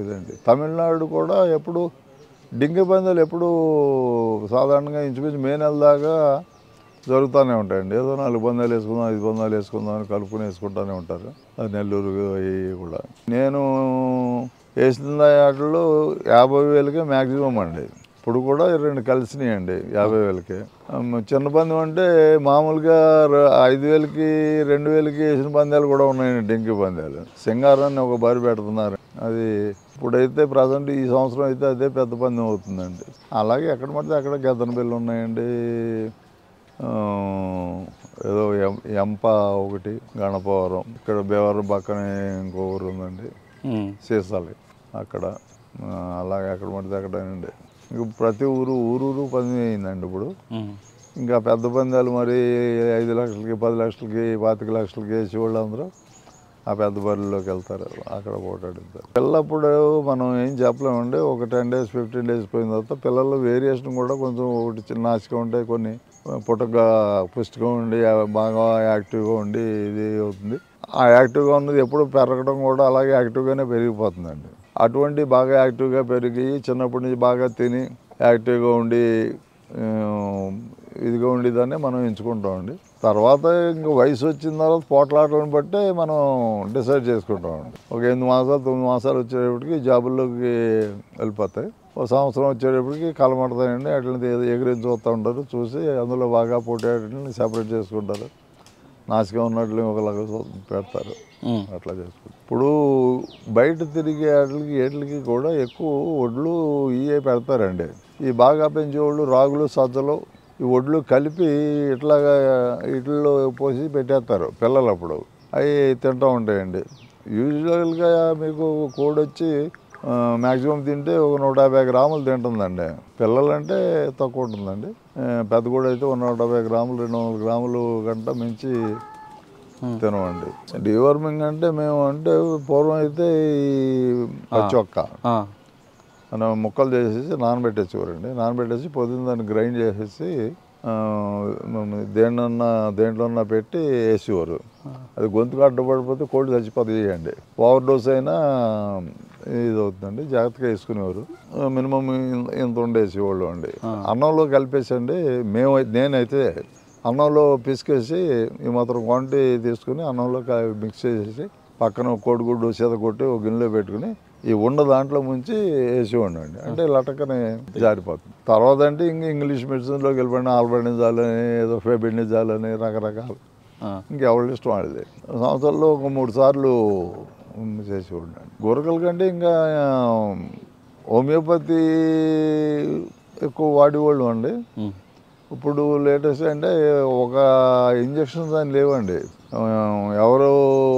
ఇదండి. తమిళనాడు కూడా ఎప్పుడు డింగి పందాలు ఎప్పుడు సాధారణంగా ఇంచుమించు మే నెల దాకా జరుగుతూనే ఉంటాయండి. ఏదో 4 పందాలు వేసుకుందాం 5 పందాలు వేసుకుందాం అని కలుపుకొని వేసుకుంటూనే ఉంటారు. అది నెల్లూరు అవి కూడా. నేను వేసిన వాటిలో 50,000కే మ్యాక్సిమం అండి. ఇప్పుడు కూడా 2 కలిసినాయండి 50,000కే. చిన్న పందెం అంటే మామూలుగా 5,000కి 2,000కి వేసిన పందాలు కూడా ఉన్నాయండి. డెంకి పందాలు సింగారాన్ని ఒక బరి పెడుతున్నారు. అది ఇప్పుడైతే ప్రజెంట్ ఈ సంవత్సరం అయితే అదే పెద్ద పందెం అవుతుందండి. అలాగే ఎక్కడ పడితే అక్కడ గెద్దనపల్లి ఉన్నాయండి. ఏదో ఎంప ఒకటి, గణపవరం, ఇక్కడ భీమవరం పక్కనే ఇంకో ఊరు ఉందండి సీసాలి, అక్కడ. అలాగే ఎక్కడ పడితే అక్కడేనండి. ఇంక ప్రతి ఊరు పందెం అయిందండి ఇప్పుడు. ఇంకా పెద్ద పందాలు మరి 5 లక్షలకి 10 లక్షలకి 25 లక్షలకి వేసేవాళ్ళు అందరూ ఆ పెద్ద బరిలోకి వెళ్తారు, అక్కడ పోటాడుతారు. పిల్లప్పుడు మనం ఏం చెప్పలేమండి. ఒక 10 days 15 days పోయిన తర్వాత పిల్లలు వేరియేషన్ కూడా కొంచెం ఒకటి చిన్న ఆశగా ఉంటాయి, కొన్ని పుష్టిగా ఉండి బాగా యాక్టివ్గా ఉండి ఇది అవుతుంది. ఆ యాక్టివ్గా ఉన్నది ఎప్పుడు పెరగడం కూడా అలాగే యాక్టివ్గానే పెరిగిపోతుందండి. అటువంటి బాగా యాక్టివ్గా పెరిగి చిన్నప్పటి నుంచి బాగా తిని యాక్టివ్గా ఉండి ఇదిగా ఉండేదాన్ని మనం ఎంచుకుంటామండి. తర్వాత ఇంక వయసు వచ్చిన తర్వాత పోట్లాటలను బట్టే మనం డిసైడ్ చేసుకుంటామండి. ఒక 8 మాసాలు 9 మాసాలు వచ్చేటప్పటికి జాబుల్లోకి వెళ్ళిపోతాయి. ఒక సంవత్సరం వచ్చేటప్పటికి కలమడతాయండి. అట్లని ఎగిరించి చూస్తూ ఉంటారు. చూసి అందులో బాగా పోటీ సెపరేట్ చేసుకుంటారు. నాసికం ఉన్నట్లు ఒకలాగా పెడతారు. అట్లా చేసుకుంటారు. ఇప్పుడు బయట తిరిగే వాటికి కూడా ఎక్కువ వడ్లు ఇవే పెడతారండి. ఈ బాగా పెంచేవాళ్ళు రాగులు సజ్జలు ఈ వడ్లు కలిపి ఇట్లాగా ఇట్లో పోసి పెట్టేస్తారు పిల్లలు. అప్పుడు అవి తింటూ ఉంటాయండి. యూజువల్గా మీకు కోడి వచ్చి మ్యాక్సిమం తింటే ఒక 150 గ్రాములు తింటుందండి. పిల్లలంటే తక్కువ ఉంటుందండి. పెద్ద కోడి అయితే 150 గ్రాములు 200 గ్రాములు గంట మించి తినవండి. డివర్మింగ్ అంటే మేము అంటే పూర్వం అయితే ఈ పచ్చొక్క మనం ముక్కలు చేసేసి నానబెట్టేసేవారండి. నానబెట్టేసి పొద్దున్న దాన్ని గ్రైండ్ చేసేసి దేంట్లోన్నా పెట్టి వేసేవారు. అది గొంతుకు అడ్డుపడిపోతే కోడి చచ్చిపోతాయి అండి. ఓవర్ డోస్ అయినా ఇది అవుతుందండి. జాగ్రత్తగా వేసుకునేవారు. మినిమం ఇంత ఉండేసేవాళ్ళు అండి. అన్నంలో కలిపేసండి. నేనైతే అన్నంలో పిసికేసి ఈ మాత్రం క్వాంటిటీ తీసుకుని అన్నంలో మిక్స్ చేసేసి పక్కన కోడిగుడ్డు సీత కొట్టి ఒక గిన్నెలో పెట్టుకుని ఈ దాంట్లో ముంచి వేసేవాడిని అండి. అంటే లటకని జారిపోతుంది. తర్వాత అంటే ఇంగ్లీష్ మెడిసిన్లోకి వెళ్ళిపోయిన ఆల్బెండజాలని ఏదో ఫెబెండజాలని రకరకాలు ఇంకెవరి ఇష్టం వాడిది. సంవత్సరంలో ఒక 3 సార్లు చేసేవాడిని అండి. గురకల కంటే ఇంకా హోమియోపతి ఎక్కువ వాడేవాళ్ళు అండి. ఇప్పుడు లేటెస్ట్ అంటే ఒక ఇంజక్షన్స్ అని లేవండి. ఎవరు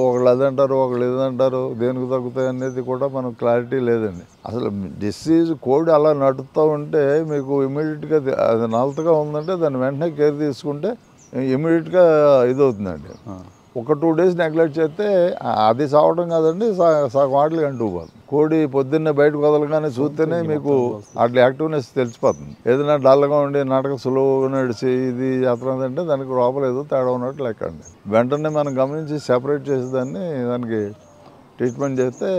ఒకళ్ళు అదంటారు, ఒకళ్ళు ఇదంటారు. దేనికి తగ్గుతాయి అనేది కూడా మనకు క్లారిటీ లేదండి. అసలు డిసీజ్ కోడి అలా నడుస్తూ ఉంటే మీకు ఇమీడియట్గా అది నలతగా ఉందంటే దాన్ని వెంటనే కేర్ తీసుకుంటే ఇమీడియట్గా ఇదవుతుందండి. ఒక 2 డేస్ నెగ్లెక్ట్ చేస్తే అది సావడం కాదండి, సగం వాటికి అంటుకుపోతుంది. కోడి పొద్దున్నే బయటకు వదలగానే చూస్తేనే మీకు అట్లా యాక్టివ్నెస్ తెలిసిపోతుంది. ఏదైనా డల్గా ఉండి నాటకం సులువుగా నడిచి ఇది చేస్తున్నదంటే దానికి లోపల ఏదో తేడా ఉన్నట్టు లెక్క అండి. వెంటనే మనం గమనించి సెపరేట్ చేసేదాన్ని దానికి ట్రీట్మెంట్ చేస్తే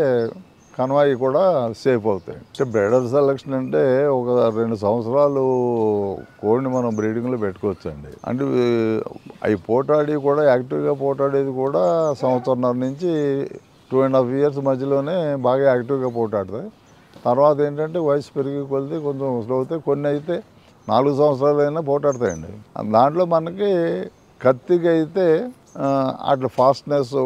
కన్వాయి కూడా సేఫ్ అవుతాయి. అంటే బ్రీడర్ సెలెక్షన్ అంటే ఒక 2 సంవత్సరాలు కోడిని మనం బ్రీడింగ్లో పెట్టుకోవచ్చండి. అంటే అవి పోటాడి కూడా యాక్టివ్గా పోటాడేది కూడా 1.5 సంవత్సరం నుంచి 2.5 ఇయర్స్ మధ్యలోనే బాగా యాక్టివ్గా పోటాడుతాయి. తర్వాత ఏంటంటే వయసు పెరిగి కొలిది కొంచెం స్లో అవుతాయి. కొన్ని అయితే 4 సంవత్సరాలైనా పోటాడతాయండి. దాంట్లో మనకి కత్తికి అయితే అట్లా ఫాస్ట్నెస్,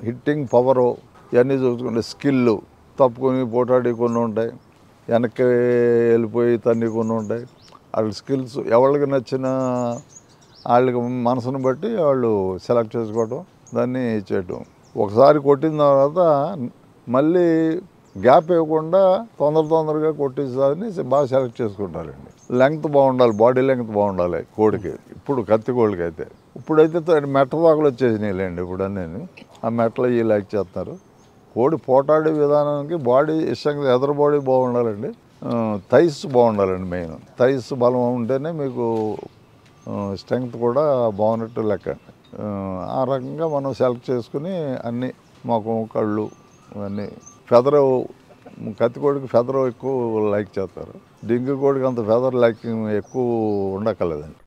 హిట్టింగ్ పవరు ఇవన్నీ చూసుకుంటే స్కిల్ తప్పుకొని పోటాడి కొన్ని ఉంటాయి, వెనక్కి వెళ్ళిపోయి తన్ని కొన్ని ఉంటాయి. వాళ్ళ స్కిల్స్ ఎవరికి నచ్చిన వాళ్ళకి మనసును బట్టి వాళ్ళు సెలెక్ట్ చేసుకోవటం, దాన్ని చేయటం. ఒకసారి కొట్టిన తర్వాత మళ్ళీ గ్యాప్ ఇవ్వకుండా తొందరగా కొట్టేసారిని బాగా సెలెక్ట్ చేసుకుంటారండి. లెంగ్త్ బాగుండాలి, బాడీ లెంగ్త్ బాగుండాలి కోడికి. ఇప్పుడు కత్తి కోడికి అయితే ఇప్పుడైతే మెట్టవాకులు వచ్చేసినాయిలేండి. ఇప్పుడు అన్నీ ఆ మెట్టలు ఇవి లైక్ చేస్తారు. కోడి పోటాడే విధానానికి బాడీ ఇష్టంగా ఎదరు బాడీ బాగుండాలండి. థైస్ బాగుండాలండి. మెయిన్ థైస్ బలం ఉంటేనే మీకు స్ట్రెంగ్త్ కూడా బాగున్నట్టు లెక్క. ఆ రకంగా మనం సెలెక్ట్ చేసుకుని అన్నీ మొఖం కళ్ళు అన్నీ ఫెదరు కత్తి కోడికి ఫెదర్ ఎక్కువ లైక్ చేస్తారు. డింగి కోడికి అంత ఫెదర్ లైక్ ఎక్కువ ఉండక్కర్లేదండి.